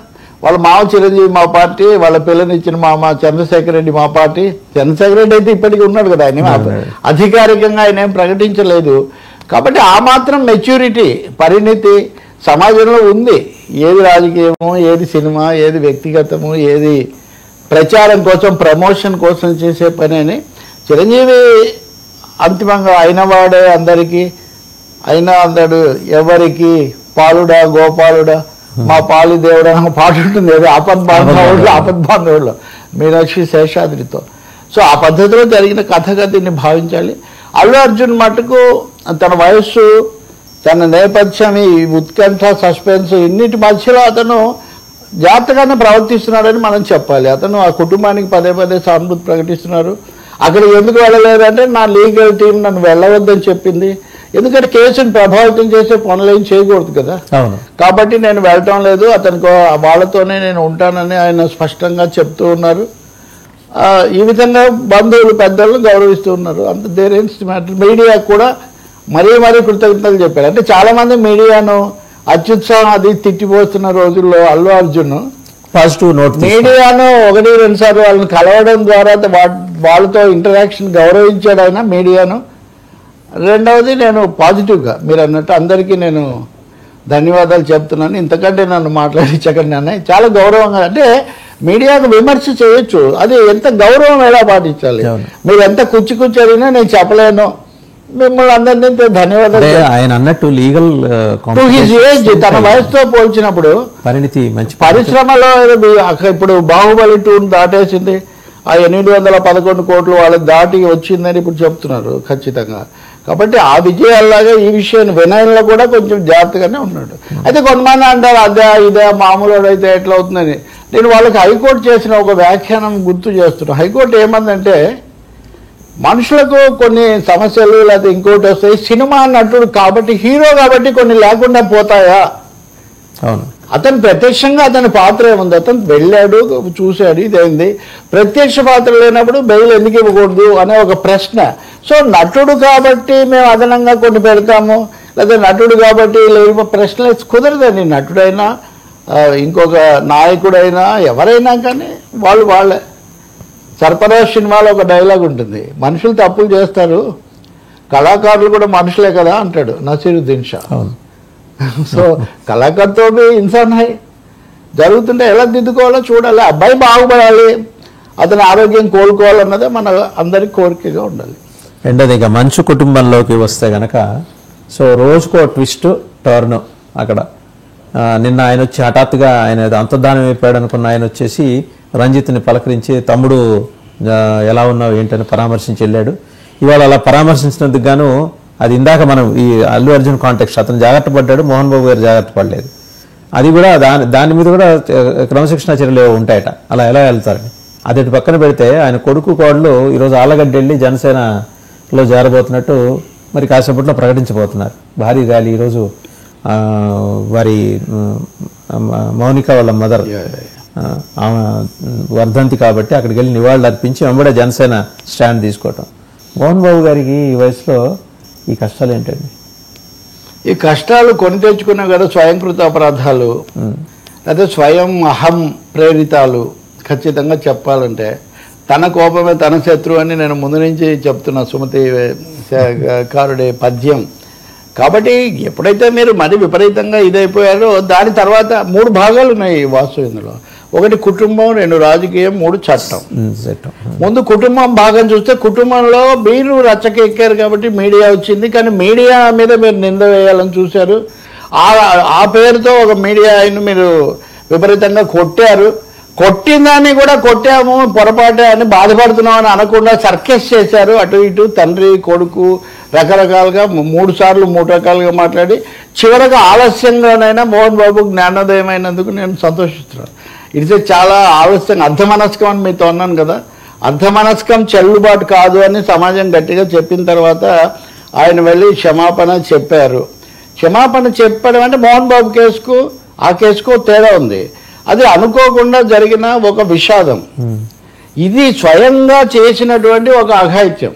వాళ్ళ మామ చిరంజీవి మా పార్టీ, వాళ్ళ పిల్లనిచ్చిన మామ చంద్రశేఖర్ రెడ్డి మా పార్టీ. చంద్రశేఖర్ రెడ్డి అయితే ఇప్పటికీ ఉన్నాడు కదా, ఆయన అధికారికంగా ఆయన ఏం ప్రకటించలేదు. కాబట్టి ఆ మాత్రం మెచ్యూరిటీ, పరిణితి సమాజంలో ఉంది. ఏది రాజకీయమో, ఏది సినిమా, ఏది వ్యక్తిగతము, ఏది ప్రచారం కోసం, ప్రమోషన్ కోసం చేసే పని అని చిరంజీవి అంతిమంగా అయినవాడే అందరికీ, అయినా అందడు ఎవరికి పాలుడా గోపాలుడా మా పాలి దేవుడు అని పాట ఉంటుంది, ఏదో ఆపద్బాంధవుల్లో మీనాక్షి శేషాద్రితో. సో ఆ పద్ధతిలో జరిగిన కథగా దీన్ని భావించాలి. అల్లు అర్జున్ మటుకు తన వయస్సు, తన నేపథ్యం, ఈ ఉత్కంఠ, సస్పెన్స్ ఇన్నిటి మధ్యలో అతను జాగ్రత్తగానే ప్రవర్తిస్తున్నాడని మనం చెప్పాలి. అతను ఆ కుటుంబానికి పదే పదే సానుభూతి ప్రకటిస్తున్నారు. అక్కడికి ఎందుకు వెళ్ళలేదంటే నా లీగల్ టీం నన్ను వెళ్ళవద్దని చెప్పింది. ఎందుకంటే కేసును ప్రభావితం చేసే పనులు ఏం చేయకూడదు కదా, కాబట్టి నేను వెళ్ళటం లేదు, అతనికి వాళ్ళతోనే నేను ఉంటానని ఆయన స్పష్టంగా చెప్తూ ఉన్నారు. ఈ విధంగా బంధువులు పెద్దలను గౌరవిస్తూ ఉన్నారు. అంత దేరేన్స్ మ్యాటర్. మీడియా కూడా మరీ కృతజ్ఞతలు చెప్పారు. అంటే చాలామంది మీడియాను అత్యుత్సాహం అది తిట్టిపోతున్న రోజుల్లో అల్లు అర్జున్ పాజిటివ్ నోట్ మీడియాను 1-2 సార్లు వాళ్ళని కలవడం ద్వారా వాళ్ళతో ఇంటరాక్షన్ గౌరవించాడు ఆయన మీడియాను. రెండవది నేను పాజిటివ్గా మీరు అన్నట్టు అందరికీ నేను ధన్యవాదాలు చెప్తున్నాను. ఇంతకంటే నన్ను మాట్లాడించకండి అన్నయ్య, చాలా గౌరవంగా. అంటే మీడియాకు విమర్శ చేయొచ్చు, అది ఎంత గౌరవం ఎలా పాటించాలి. మీరు ఎంత కుచ్చి అడిగినా నేను చెప్పలేను. మిమ్మల్ని అందరినీ ధన్యవాదాలు. ఆయన అన్నట్టు లీగల్ తన వయసుతో పోల్చినప్పుడు పరిణితి మంచి. పరిశ్రమలో ఇప్పుడు బాహుబలి 2 దాటేసింది, ఆ 811 కోట్లు వాళ్ళకి దాటి వచ్చిందని ఇప్పుడు చెప్తున్నారు ఖచ్చితంగా. కాబట్టి ఆ విజయాల్లాగా ఈ విషయాన్ని వినయంలో కూడా కొంచెం జాగ్రత్తగానే ఉన్నాడు. అయితే కొంతమంది అంటారు అదే ఇదే మామూలు అయితే ఎట్లా అవుతుందని. నేను వాళ్ళకి హైకోర్టు చేసిన ఒక వ్యాఖ్యానం గుర్తు చేస్తున్నాను. హైకోర్టు ఏమందంటే, మనుషులకు కొన్ని సమస్యలు లేకపోతే ఇంకోటి వస్తాయి, సినిమా నటుడు కాబట్టి, హీరో కాబట్టి కొన్ని లేకుండా పోతాయా? అవును, అతను ప్రత్యక్షంగా అతని పాత్ర ఏముంది, అతను వెళ్ళాడు చూశాడు ఇదేంది. ప్రత్యక్ష పాత్ర లేనప్పుడు బెయిల్ ఎందుకు ఇవ్వకూడదు అనే ఒక ప్రశ్న. సో నటుడు కాబట్టి మేము అదనంగా కొన్ని పెడతాము, లేదా నటుడు కాబట్టి లేదు, ప్రశ్న కుదరదండి. నటుడైనా ఇంకొక నాయకుడైనా ఎవరైనా కానీ వాళ్ళే. సర్పరాజ్ సినిమాలో ఒక డైలాగ్ ఉంటుంది, మనుషులు తప్పులు చేస్తారు, కళాకారులు కూడా మనుషులే కదా అంటాడు నసీరుద్దీన్ షా. సో కళాకారుతో ఇన్సాన్ హై జరుగుతుంటే ఎలా దిద్దుకోవాలో చూడాలి. అబ్బాయి బాగుపడాలి, అతని ఆరోగ్యం కోలుకోవాలన్నదే మన అందరి కోరికగా ఉండాలి. రెండోది ఇక మంచు కుటుంబంలోకి వస్తే గనక, సో రోజుకో ట్విస్ట్ టర్న్ అక్కడ. నిన్న ఆయన వచ్చి హఠాత్తుగా ఆయన అంతర్ధానం అయిపోయాడు అనుకున్న ఆయన వచ్చేసి రంజిత్ని పలకరించి తమ్ముడు ఎలా ఉన్నావు ఏంటని పరామర్శించి వెళ్ళాడు. ఇవాళ అలా పరామర్శించినందుకు గాను, అది ఇందాక మనం ఈ అల్లు అర్జున్ కాంటెక్స్ట్, అతను జాగ్రత్త పడ్డాడు, మోహన్ బాబు గారు జాగ్రత్త పడలేదు. అది కూడా దాని మీద కూడా క్రమశిక్షణ చర్యలు ఉంటాయట. అలా ఎలా వెళ్తారని అది పక్కన పెడితే, ఆయన కొడుకు కోడలు ఈరోజు ఆలగడ్డ వెళ్ళి జనసేనలో చేరబోతున్నట్టు మరి కాసేపట్లో ప్రకటించబోతున్నారు. భారీ ర్యాలీ ఈరోజు. వారి మౌనిక వాళ్ళ మదర్ వర్ధంతి కాబట్టి అక్కడికి వెళ్ళి నివాళులు అర్పించి వెంబడే జనసేన స్టాండ్ తీసుకోవటం. మోహన్ బాబు గారికి ఈ వయసులో ఈ కష్టాలు ఏంటండి? ఈ కష్టాలు కొని తెచ్చుకున్నా కదా, స్వయంకృత అపరాధాలు. అయితే స్వయం అహం ప్రేరితాలు ఖచ్చితంగా చెప్పాలంటే తన కోపమే తన శత్రువు అని నేను ముందు నుంచి చెప్తున్నా సుమతి కారుడే పద్యం. కాబట్టి ఎప్పుడైతే మీరు మరి విపరీతంగా ఇదైపోయారో దాని తర్వాత 3 భాగాలు ఉన్నాయి వాస్తు ఇందులో. 1 కుటుంబం, 2 రాజకీయం, 3 చట్టం. ముందు కుటుంబం భాగం చూస్తే కుటుంబంలో మీరు రచ్చకెక్కారు కాబట్టి మీడియా వచ్చింది. కానీ మీడియా మీద మీరు నింద వేయాలని చూశారు. ఆ పేరుతో ఒక మీడియా ఆయన మీరు విపరీతంగా కొట్టారు. కొట్టిందాన్ని కూడా కొట్టాము పొరపాటే అని బాధపడుతున్నాం అని అనకుండా సర్కస్ చేశారు. అటు ఇటు తండ్రి కొడుకు రకరకాలుగా 3 సార్లు 3 రకాలుగా మాట్లాడి చివరగా ఆలస్యంగానైనా మోహన్ బాబు జ్ఞానోదయం అయినందుకు నేను సంతోషిస్తున్నాను. ఇది చాలా ఆలస్యంగా అర్ధమనస్కం అని మీతో అన్నాను కదా, అర్ధమనస్కం చెల్లుబాటు కాదు అని సమాజం గట్టిగా చెప్పిన తర్వాత ఆయన వెళ్ళి క్షమాపణ చెప్పారు. క్షమాపణ చెప్పడం అంటే మోహన్ బాబు కేసుకు ఆ కేసుకు తేడా ఉంది. అది అనుకోకుండా జరిగిన ఒక విషాదం. ఇది స్వయంగా చేసినటువంటి ఒక అఘాయిత్యం.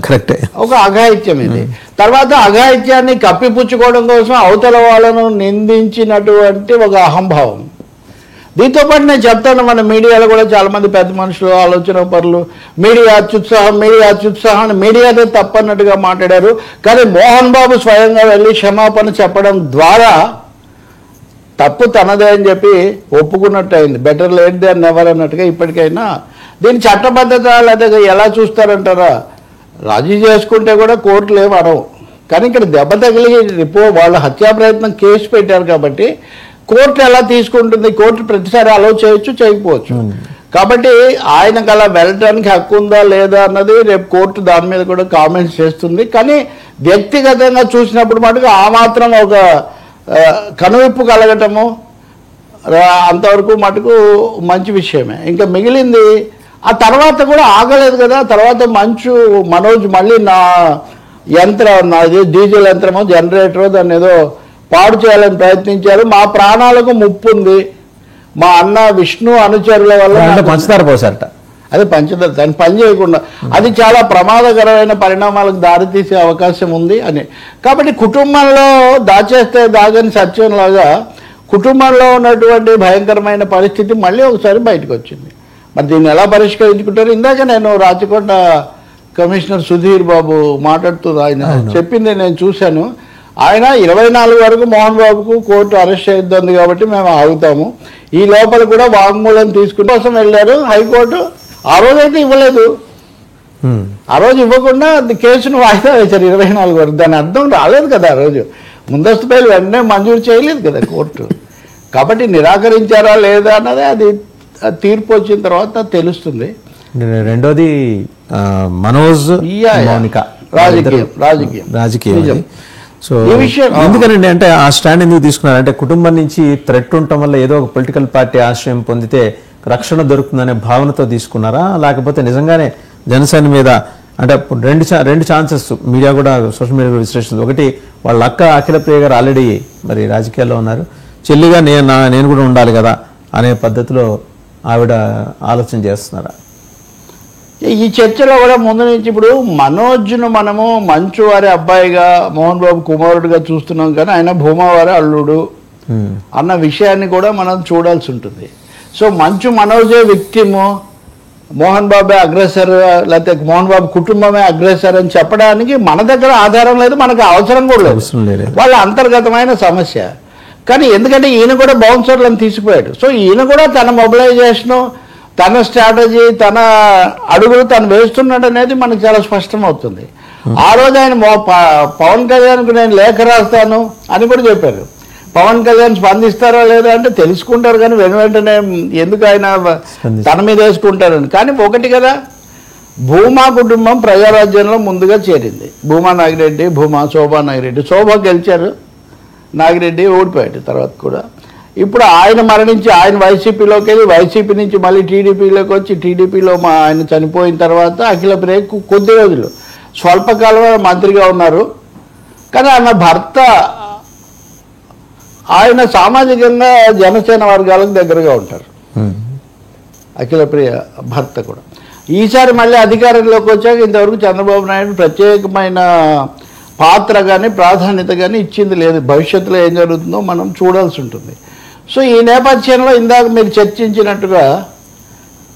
కరెక్టే, ఒక అఘాయిత్యం ఇది. తర్వాత అఘాయిత్యాన్ని కప్పిపుచ్చుకోవడం కోసం అవతల వాళ్ళను నిందించినటువంటి ఒక అహంభావం. దీంతో పాటు నేను చెప్తాను, మన మీడియాలో కూడా చాలామంది పెద్ద మనుషులు, ఆలోచన పరులు మీడియా అత్యుత్సాహం అని మీడియానే తప్పన్నట్టుగా మాట్లాడారు. కానీ మోహన్ బాబు స్వయంగా వెళ్ళి క్షమాపణ చెప్పడం ద్వారా తప్పు తనదే అని చెప్పి ఒప్పుకున్నట్టు అయింది. బెటర్ లేట్ దాన్ నెవర్ అన్నట్టుగా. ఇప్పటికైనా దీని చట్టబద్ధత లేదా ఎలా చూస్తారంటారా, రాజీ చేసుకుంటే కూడా కోర్టులు ఏమి అనవు. కానీ ఇక్కడ దెబ్బ తగిలి వాళ్ళ హత్యా ప్రయత్నం కేసు పెట్టారు కాబట్టి కోర్టు ఎలా తీసుకుంటుంది, కోర్టు ప్రతిసారి అలౌ చేయొచ్చు చేయకపోవచ్చు. కాబట్టి ఆయనకు అలా వెళ్ళడానికి హక్కు ఉందా లేదా అన్నది రేపు కోర్టు దాని మీద కూడా కామెంట్స్ చేస్తుంది. కానీ వ్యక్తిగతంగా చూసినప్పుడు మటుకు ఆ మాత్రం ఒక కనువిప్పు కలగటము అంతవరకు మటుకు మంచి విషయమే. ఇంకా మిగిలింది ఆ తర్వాత కూడా ఆగలేదు కదా. తర్వాత మనోజ్ మళ్ళీ నా యంత్రం, నాది డీజిల్ యంత్రమో జనరేటరో దాన్ని ఏదో పాడు చేయాలని ప్రయత్నించారు. మా ప్రాణాలకు ముప్పు ఉంది, మా అన్న విష్ణు అనుచరుల వల్ల పంచదార పోసారట. అదే పంచదార దాన్ని పని చేయకుండా అది చాలా ప్రమాదకరమైన పరిణామాలకు దారితీసే అవకాశం ఉంది అని. కాబట్టి కుటుంబంలో దాచేస్తే దాగని సత్యంలాగా కుటుంబంలో ఉన్నటువంటి భయంకరమైన పరిస్థితి మళ్ళీ ఒకసారి బయటకు వచ్చింది. మరి దీన్ని ఎలా పరిష్కరించుకుంటారు? ఇందాక నేను రాచకొండ కమిషనర్ సుధీర్ బాబు మాట్లాడుతూ ఆయన చెప్పింది నేను చూశాను. ఆయన 24 వరకు మోహన్ బాబుకు కోర్టు అరెస్ట్ చేయొద్దు కాబట్టి మేము ఆగుతాము, ఈ లోపల కూడా వాంగ్మూలం తీసుకుని కోసం వెళ్ళారు హైకోర్టు. ఆ రోజు అయితే ఇవ్వలేదు, ఆ రోజు ఇవ్వకుండా కేసును వాయిదా వేశారు 24 వరకు. దాని అర్థం రాలేదు కదా, ఆ రోజు ముందస్తు బెయిల్ వెంటనే మంజూరు చేయలేదు కదా కోర్టు. కాబట్టి నిరాకరించారా లేదా అన్నది అది తీర్పు వచ్చిన తర్వాత తెలుస్తుంది. రెండోది మనోజ్ మౌనిక రాజకీయం. సో ఎందుకనండి అంటే ఆ స్టాండ్ ఎందుకు తీసుకున్నారు అంటే కుటుంబం నుంచి థ్రెట్ ఉండటం వల్ల ఏదో ఒక పొలిటికల్ పార్టీ ఆశ్రయం పొందితే రక్షణ దొరుకుతుందనే భావనతో తీసుకున్నారా, లేకపోతే నిజంగానే జనసేన మీద అంటే రెండు ఛాన్సెస్ మీడియా కూడా సోషల్ మీడియా విశ్లేషణ. ఒకటి వాళ్ళ అక్క అఖిలప్రియ గారు ఆల్రెడీ మరి రాజకీయాల్లో ఉన్నారు, చెల్లిగా నేను కూడా ఉండాలి కదా అనే పద్ధతిలో ఆవిడ ఆలోచన చేస్తున్నారా? ఈ చర్చలో కూడా ముందు నుంచి ఇప్పుడు మనోజ్ను మనము మంచు వారి అబ్బాయిగా మోహన్ బాబు కుమారుడుగా చూస్తున్నాం, కానీ ఆయన భూమా వారి అల్లుడు అన్న విషయాన్ని కూడా మనం చూడాల్సి ఉంటుంది. సో మంచు మనోజే విక్టిము, మోహన్ బాబే అగ్రెసర్, లేకపోతే మోహన్ బాబు కుటుంబమే అగ్రెసర్ అని చెప్పడానికి మన దగ్గర ఆధారం లేదు, మనకు అవసరం కూడా లేదు. వాళ్ళ అంతర్గతమైన సమస్య. కానీ ఎందుకంటే ఈయన కూడా బౌన్సర్లను తీసిపోయాడు. సో ఈయన కూడా తన మొబిలైజేషను, తన స్ట్రాటజీ, తన అడుగులు తను వేస్తున్నాడు అనేది మనకు చాలా స్పష్టమవుతుంది. ఆ రోజు ఆయన పవన్ కళ్యాణ్కు నేను లేఖ రాస్తాను అని కూడా చెప్పారు. పవన్ కళ్యాణ్ స్పందిస్తారా లేదా అంటే తెలుసుకుంటారు, కానీ వెంటనే ఎందుకు ఆయన తన మీద వేసుకుంటారని. కానీ ఒకటి కదా, భూమా కుటుంబం ప్రజారాజ్యంలో ముందుగా చేరింది. భూమా నాగిరెడ్డి, శోభా నాగిరెడ్డి. శోభ గెలిచారు, నాగిరెడ్డి ఓడిపోయాడు తర్వాత కూడా. ఇప్పుడు ఆయన మరణించి ఆయన వైసీపీలోకి వెళ్ళి వైసీపీ నుంచి మళ్ళీ టీడీపీలోకి వచ్చి టీడీపీలో ఆయన చనిపోయిన తర్వాత అఖిలప్రియ కొద్ది రోజులు స్వల్పకాలంలో మంత్రిగా ఉన్నారు. కానీ ఆయన భర్త ఆయన సామాజికంగా జనసేన వర్గాలకు దగ్గరగా ఉంటారు, అఖిలప్రియ భర్త కూడా. ఈసారి మళ్ళీ అధికారంలోకి వచ్చాక ఇంతవరకు చంద్రబాబు నాయుడు ప్రత్యేకమైన పాత్ర కానీ ప్రాధాన్యత కానీ ఇచ్చింది లేదు. భవిష్యత్తులో ఏం జరుగుతుందో మనం చూడాల్సి ఉంటుంది. సో ఈ నేపథ్యంలో ఇందాక మీరు చర్చించినట్టుగా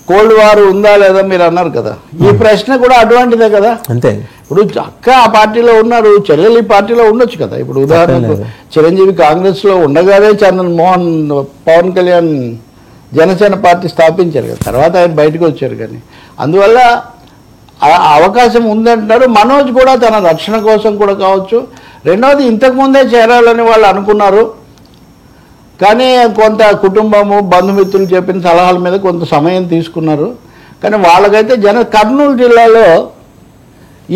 కోల్డ్ వార్ ఉందా లేదా మీరు అన్నారు కదా, ఈ ప్రశ్న కూడా అటువంటిదే కదా. అంతే. ఇప్పుడు అక్క ఆ పార్టీలో ఉన్నారు, చెల్లెలు ఈ పార్టీలో ఉండొచ్చు కదా. ఇప్పుడు ఉదాహరణకు చిరంజీవి కాంగ్రెస్లో ఉండగానే పవన్ కళ్యాణ్ జనసేన పార్టీ స్థాపించారు కదా, తర్వాత ఆయన బయటకు వచ్చారు. కానీ అందువల్ల అవకాశం ఉందంటున్నారు. మనోజ్ కూడా తన రక్షణ కోసం కూడా కావచ్చు. రెండవది, ఇంతకుముందే చేరాలని వాళ్ళు అనుకున్నారు, కానీ కొంత కుటుంబము బంధుమిత్రులు చెప్పిన సలహాల మీద కొంత సమయం తీసుకున్నారు. కానీ వాళ్ళకైతే కర్నూలు జిల్లాలో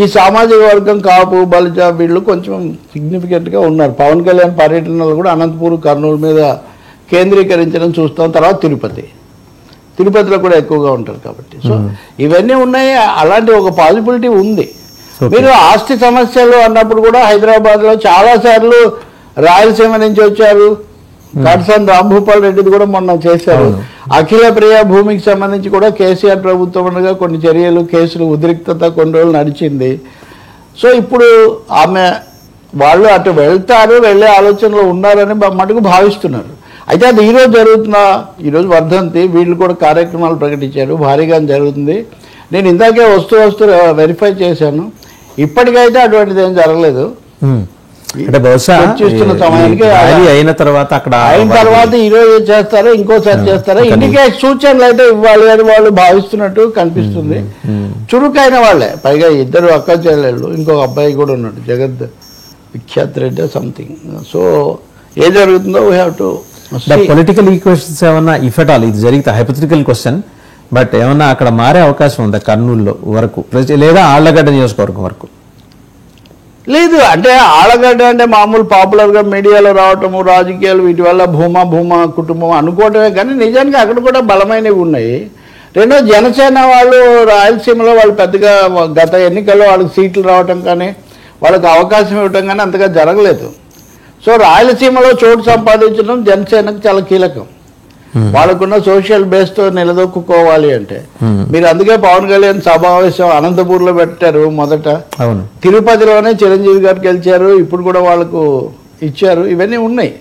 ఈ సామాజిక వర్గం కాపు బలిజ వీళ్ళు కొంచెం సిగ్నిఫికెంట్గా ఉన్నారు. పవన్ కళ్యాణ్ పర్యటనలు కూడా అనంతపూర్ కర్నూలు మీద కేంద్రీకరించడం చూస్తాం. తర్వాత తిరుపతిలో కూడా ఎక్కువగా ఉంటారు కాబట్టి. సో ఇవన్నీ ఉన్నాయి, అలాంటి ఒక పాసిబిలిటీ ఉంది. మీరు ఆస్తి సమస్యలు అన్నప్పుడు కూడా హైదరాబాద్లో చాలాసార్లు రాయలసీమ నుంచి వచ్చారు. కాటసాని రాంభూపాల్ రెడ్డిది కూడా మొన్న చేశారు. అఖిల ప్రియ భూమికి సంబంధించి కూడా కేసీఆర్ ప్రభుత్వం ఉండగా కొన్ని చర్యలు, కేసులు, ఉద్రిక్తత కొన్ని రోజులు నడిచింది. సో ఇప్పుడు వాళ్ళు అటు వెళ్తారు, వెళ్ళే ఆలోచనలో ఉన్నారని మటుకు భావిస్తున్నారు. అయితే అది ఈరోజు ఈరోజు వర్ధంతి, వీళ్ళు కూడా కార్యక్రమాలు ప్రకటించారు, భారీగా జరుగుతుంది. నేను ఇందాకే వస్తూ వెరిఫై చేశాను, ఇప్పటికైతే అటువంటిది ఏం జరగలేదు. అంటే బహుశా చూస్తున్న సమయానికి అయిన తర్వాత ఈరోజు చేస్తారో ఇంకోసారి చేస్తారో ఇండికేట్ సూచనలు అయితే ఇవ్వాలి అని వాళ్ళు భావిస్తున్నట్టు కనిపిస్తుంది. చురుకైన వాళ్ళే, పైగా ఇద్దరు అక్క చెల్లెళ్ళు, ఇంకొక అబ్బాయి కూడా ఉన్నాడు, జగత్ విఖ్యాత్ రెడ్డి సంథింగ్. సో ఏ జరుగుతుందో we have to political equations ఏమన్నా ఇఫ్ ఎట్ ఆల్, ఇది జరిగితే హైపోథెటికల్ క్వశ్చన్, బట్ ఏమన్నా అక్కడ మారే అవకాశం ఉందా కర్నూలులో వరకు, లేదా ఆళ్లగడ్డ నియోజకవర్గం వరకు? లేదు. అంటే ఆళ్లగడ్డ అంటే మామూలు పాపులర్గా మీడియాలో రావటము, రాజకీయాలు, వీటి వల్ల భూమా కుటుంబం అనుకోవటమే, కానీ నిజానికి అక్కడ కూడా బలమైనవి ఉన్నాయి. రెండో జనసేన వాళ్ళు రాయలసీమలో వాళ్ళు పెద్దగా గత ఎన్నికల్లో వాళ్ళకి సీట్లు రావటం కానీ వాళ్ళకి అవకాశం ఇవ్వటం కానీ అంతగా జరగలేదు. సో రాయలసీమలో చోటు సంపాదించడం జనసేనకు చాలా కీలకం. వాళ్ళకున్న సోషల్ బేస్తో నిలదొక్కుకోవాలి అంటే మీరు అందుకే పవన్ కళ్యాణ్ సమావేశం అనంతపూర్లో పెట్టారు మొదట. తిరుపతిలోనే చిరంజీవి గారు గెలిచారు, ఇప్పుడు కూడా వాళ్ళకు ఇచ్చారు. ఇవన్నీ ఉన్నాయి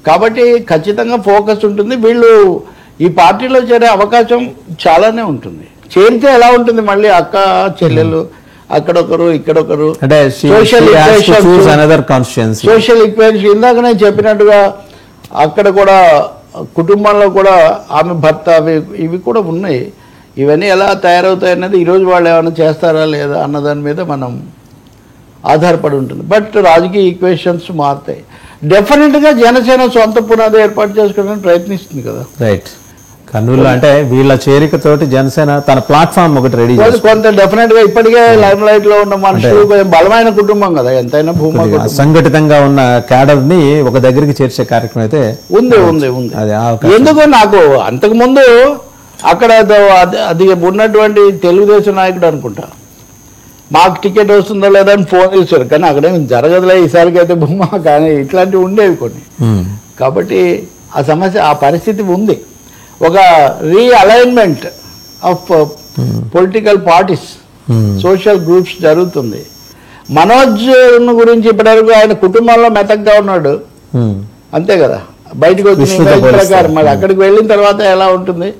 కాబట్టి ఖచ్చితంగా ఫోకస్ ఉంటుంది. వీళ్ళు ఈ పార్టీలో చేరే అవకాశం చాలానే ఉంటుంది. చేరితే ఎలా ఉంటుంది, మళ్ళీ అక్క చెల్లెలు అక్కడొకరు ఇక్కడొకరు, సోషల్ ఈక్వేషన్ ఇందాక నేను చెప్పినట్టుగా అక్కడ కూడా కుటుంబంలో కూడా ఆమె భర్త ఇవి కూడా ఉన్నాయి. ఇవన్నీ ఎలా తయారవుతాయి అన్నది ఈరోజు వాళ్ళు ఏమైనా చేస్తారా లేదా అన్నదాని మీద మనం ఆధారపడి ఉంటుంది. బట్ రాజకీయ ఈక్వేషన్స్ మారుతాయి. డెఫినెట్గా జనసేన సొంత పునాది ఏర్పాటు చేసుకోవడానికి ప్రయత్నిస్తుంది కదా. రైట్. కర్నూలు అంటే వీళ్ళ చేరికతోటి జనసేన తన ప్లాట్ఫామ్ ఒకటి రెడీ చేస్తుంది. కొంత డెఫినెట్గా ఇప్పటికే లైమ్ లైట్ లో ఉన్న మనుషులు బలమైన కుటుంబం కదా, ఎంతైనా సంఘటితంగా ఉన్న క్యాడర్ ని ఒక దగ్గరికి చేర్చే కార్యక్రమం అయితే ఉంది. ఎందుకు నాకు అంతకుముందు అక్కడ అది ఉన్నటువంటి తెలుగుదేశం నాయకుడు అనుకుంటా, మాకు టికెట్ వస్తుందో లేదా అని ఫోన్ చేశారు, కానీ అక్కడేమి జరగదులే ఈసారికి అయితే బొమ్మ, కానీ ఇట్లాంటివి ఉండేవి కొన్ని. కాబట్టి ఆ సమస్య, ఆ పరిస్థితి ఉంది. ఒక realignment of political parties, social groups జరుగుతుంది. మనోజ్ గురించి ఇప్పటివరకు ఆయన కుటుంబంలో మెతగ్గా ఉన్నాడు, అంతే కదా. బయటకు వచ్చిన ప్రకారం మరి అక్కడికి వెళ్ళిన తర్వాత ఎలా ఉంటుంది,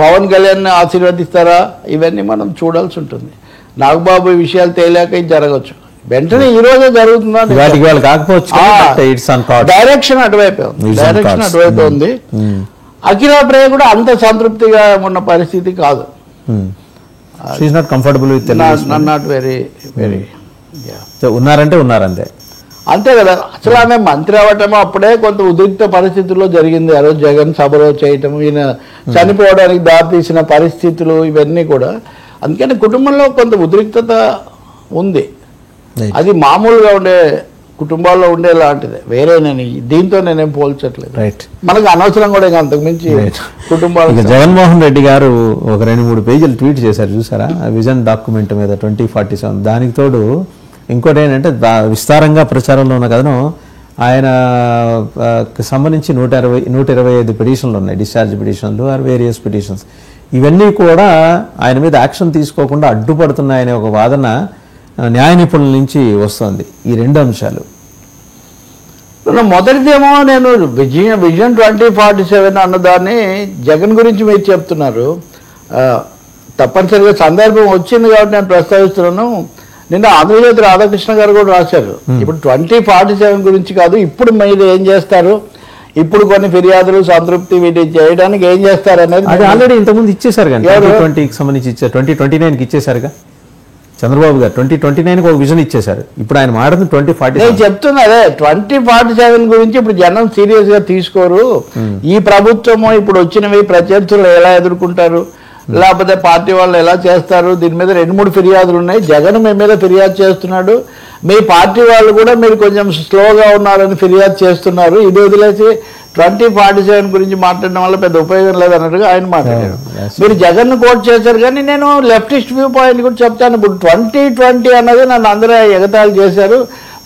పవన్ కళ్యాణ్ ఆశీర్వదిస్తారా, ఇవన్నీ మనం చూడాల్సి ఉంటుంది. నాగబాబు ఈ విషయాలు తేలాక ఇది జరగవచ్చు, వెంటనే ఈ రోజే జరుగుతుందా డైరెక్షన్ అటువైపు ఉంది. అఖిల ప్రియ కూడా అంత సంతృప్తిగా ఉన్న పరిస్థితి కాదు. నాట్ వెరీ ఉన్నారంటే అంతే కదా. అసలు ఆమె మంత్రి అవ్వటము అప్పుడే కొంత ఉద్రిక్త పరిస్థితుల్లో జరిగింది. ఆ రోజు జగన్ సభలో చేయటం, ఈయన చనిపోవడానికి దారితీసిన పరిస్థితులు, ఇవన్నీ కూడా. అందుకని కుటుంబంలో కొంత ఉద్రిక్తత ఉంది. అది మామూలుగా ఉండే కుటుంబాల్లో ఉండే లాంటిదే, వేరే దీంతో నేనేం పోల్చట్లేదు. మనకు అనవసరం కూడా ఇంకా అంతకుమించి కుటుంబాలు. జగన్మోహన్ రెడ్డి గారు ఒక 2-3 పేజీలు ట్వీట్ చేశారు చూసారా, విజన్ డాక్యుమెంట్ మీద 2047. దానికి తోడు ఇంకోటి ఏంటంటే విస్తారంగా ప్రచారంలో ఉన్న కథను ఆయన సంబంధించి 125 పిటిషన్లు ఉన్నాయి, డిశ్చార్జ్ పిటిషన్లు ఆర్ వేరియస్ పిటిషన్స్. ఇవన్నీ కూడా ఆయన మీద యాక్షన్ తీసుకోకుండా అడ్డుపడుతున్నాయనే ఒక వాదన న్యాయ నిపుణుల నుంచి వస్తుంది. ఈ 2 అంశాలు మొదటిదేమో నేను విజన్ 2047 అన్నదాన్ని జగన్ గురించి మీరు చెప్తున్నారు. తప్పనిసరిగా సందర్భం వచ్చింది కాబట్టి నేను ప్రస్తావిస్తున్నాను. నిన్న ఆంధ్రజ్యోతి రాధాకృష్ణ గారు కూడా రాశారు, ఇప్పుడు 2047 గురించి కాదు, ఇప్పుడు మీరు ఏం చేస్తారు, ఇప్పుడు కొన్ని ఫిర్యాదులు సంతృప్తి వీటి చేయడానికి ఏం చేస్తారు అనేది. అది ఆల్రెడీ ఇంతకుముందు ఇచ్చేసారు కానీ 2020కి సంబంధించి ఇచ్చారు, 2029కి ఇచ్చేసారుగా చంద్రబాబు గారు. 2029కి ఒక విజన్ ఇచ్చేశారు. ఇప్పుడు ఆయన మాట్లాడుతుంది 2047. నేను చెప్తున్నా అదే 2047 గురించి ఇప్పుడు జనం సీరియస్ గా తీసుకోరు. ఈ ప్రభుత్వము ఇప్పుడు వచ్చినవి ప్రత్యర్థులు ఎలా ఎదుర్కొంటారు, లేకపోతే పార్టీ వాళ్ళు ఎలా చేస్తారు, దీని మీద 2-3 ఫిర్యాదులు ఉన్నాయి. జగన్ మీ మీద ఫిర్యాదు చేస్తున్నాడు, మీ పార్టీ వాళ్ళు కూడా మీరు కొంచెం స్లోగా ఉన్నారని ఫిర్యాదు చేస్తున్నారు. ఇది వదిలేసి 2047 గురించి మాట్లాడడం వల్ల పెద్ద ఉపయోగం లేదన్నట్టుగా ఆయన మాట్లాడారు. మీరు జగన్ కోట్ చేశారు, కానీ నేను లెఫ్టిస్ట్ వ్యూ పాయింట్ కూడా చెప్తాను. ఇప్పుడు 2020 అన్నది నన్ను అందరూ ఎగతాళి చేశారు,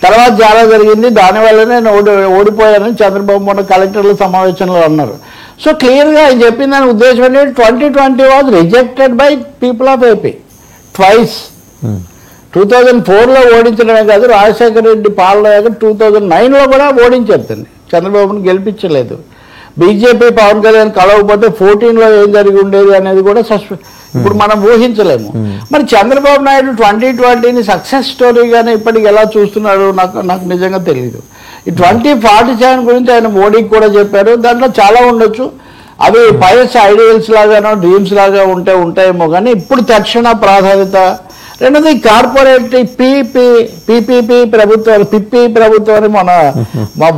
తర్వాత చాలా జరిగింది, దానివల్లనే నేను ఓడిపోయానని చంద్రబాబు మొన్న కలెక్టర్ల సమావేశంలో అన్నారు. సో క్లియర్గా ఆయన చెప్పిన దాని ఉద్దేశం ఏంటంటే 2020 was rejected by people of AP twice. 2004లో ఓడించడమే కాదు, రాజశేఖర రెడ్డి పాలన 2009లో కూడా ఓడించారు దాన్ని, చంద్రబాబుని గెలిపించలేదు. బీజేపీ పవన్ కళ్యాణ్ కలవకపోతే 14లో ఏం జరిగి ఉండేది అనేది కూడా ఇప్పుడు మనం ఊహించలేము. మరి చంద్రబాబు నాయుడు 2020ని సక్సెస్ స్టోరీగానే ఇప్పటికి ఎలా చూస్తున్నాడు నాకు నిజంగా తెలియదు. ఈ 2047 గురించి ఆయన మోడీకి కూడా చెప్పారు, దాంట్లో చాలా ఉండొచ్చు, అవి పైస్ ఐడియల్స్ లాగానో డ్రీమ్స్ లాగా ఉంటాయేమో, కానీ ఇప్పుడు తక్షణ ప్రాధాన్యత. రెండోది కార్పొరేట్ పీపీపీ ప్రభుత్వాలు, పిప్పి ప్రభుత్వాన్ని మా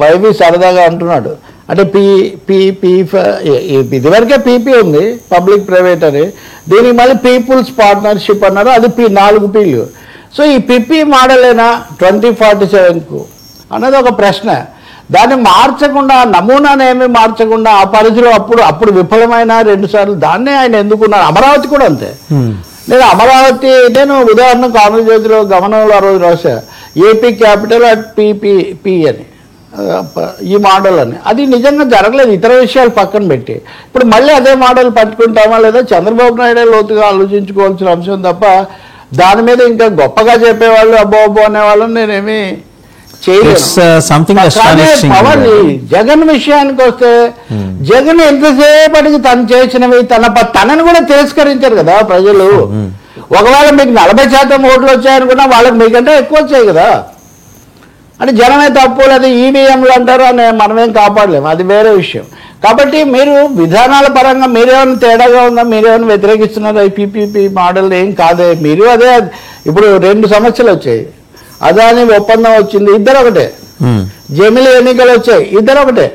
వైవి సరదాగా అంటున్నాడు. అంటే ఇదివరకే పీపీ ఉంది, పబ్లిక్ ప్రైవేట్ అని, దీనికి మళ్ళీ పీపుల్స్ పార్ట్నర్షిప్ అన్నారు, అది 4 పీలు. సో ఈ పిప్పి మోడలేనా 2047కు అన్నది ఒక ప్రశ్న. దాన్ని మార్చకుండా, నమూనాను ఏమీ మార్చకుండా ఆ పరిధిలో అప్పుడు విఫలమైన 2 సార్లు దాన్నే ఆయన ఎందుకున్నారు. అమరావతి కూడా అంతే. నేను ఉదాహరణకు ఆంధ్రజ్యోతిలో గమనంలో ఆ రోజు రాశా, ఏపీ క్యాపిటల్ అట్ పీపీ అని, ఈ మోడల్ అని. అది నిజంగా జరగలేదు, ఇతర విషయాలు పక్కన పెట్టి. ఇప్పుడు మళ్ళీ అదే మోడల్ పట్టుకుంటామా లేదా చంద్రబాబు నాయుడు లోతుగా ఆలోచించుకోవాల్సిన అంశం తప్ప దాని మీద ఇంకా గొప్పగా చెప్పేవాళ్ళు అబ్బో అనేవాళ్ళని నేనేమి పవన్. జగన్ విషయానికి వస్తే జగన్ ఎంతసేపటికి తను చేసినవి తనని కూడా తిరస్కరించారు కదా ప్రజలు. ఒకవేళ మీకు 40% ఓట్లు వచ్చాయనుకున్నా వాళ్ళకి మీకంటే ఎక్కువ వచ్చాయి కదా. అంటే జనమే తప్పు, లేదా ఈవీఎంలు అంటారు అని మనమేం కాపాడలేము, అది వేరే విషయం. కాబట్టి మీరు విధానాల పరంగా మీరేమైనా తేడాగా ఉందా, మీరేమైనా వ్యతిరేకిస్తున్నారా ఈ పీపీపీ మోడల్? ఏం కాదే, మీరు అదే. ఇప్పుడు 2 సమస్యలు వచ్చాయి, అదాని ఒప్పందం వచ్చింది, ఇద్దరు ఒకటే. జమిలీ ఎన్నికలు వచ్చాయి, ఇద్దరు ఒకటే,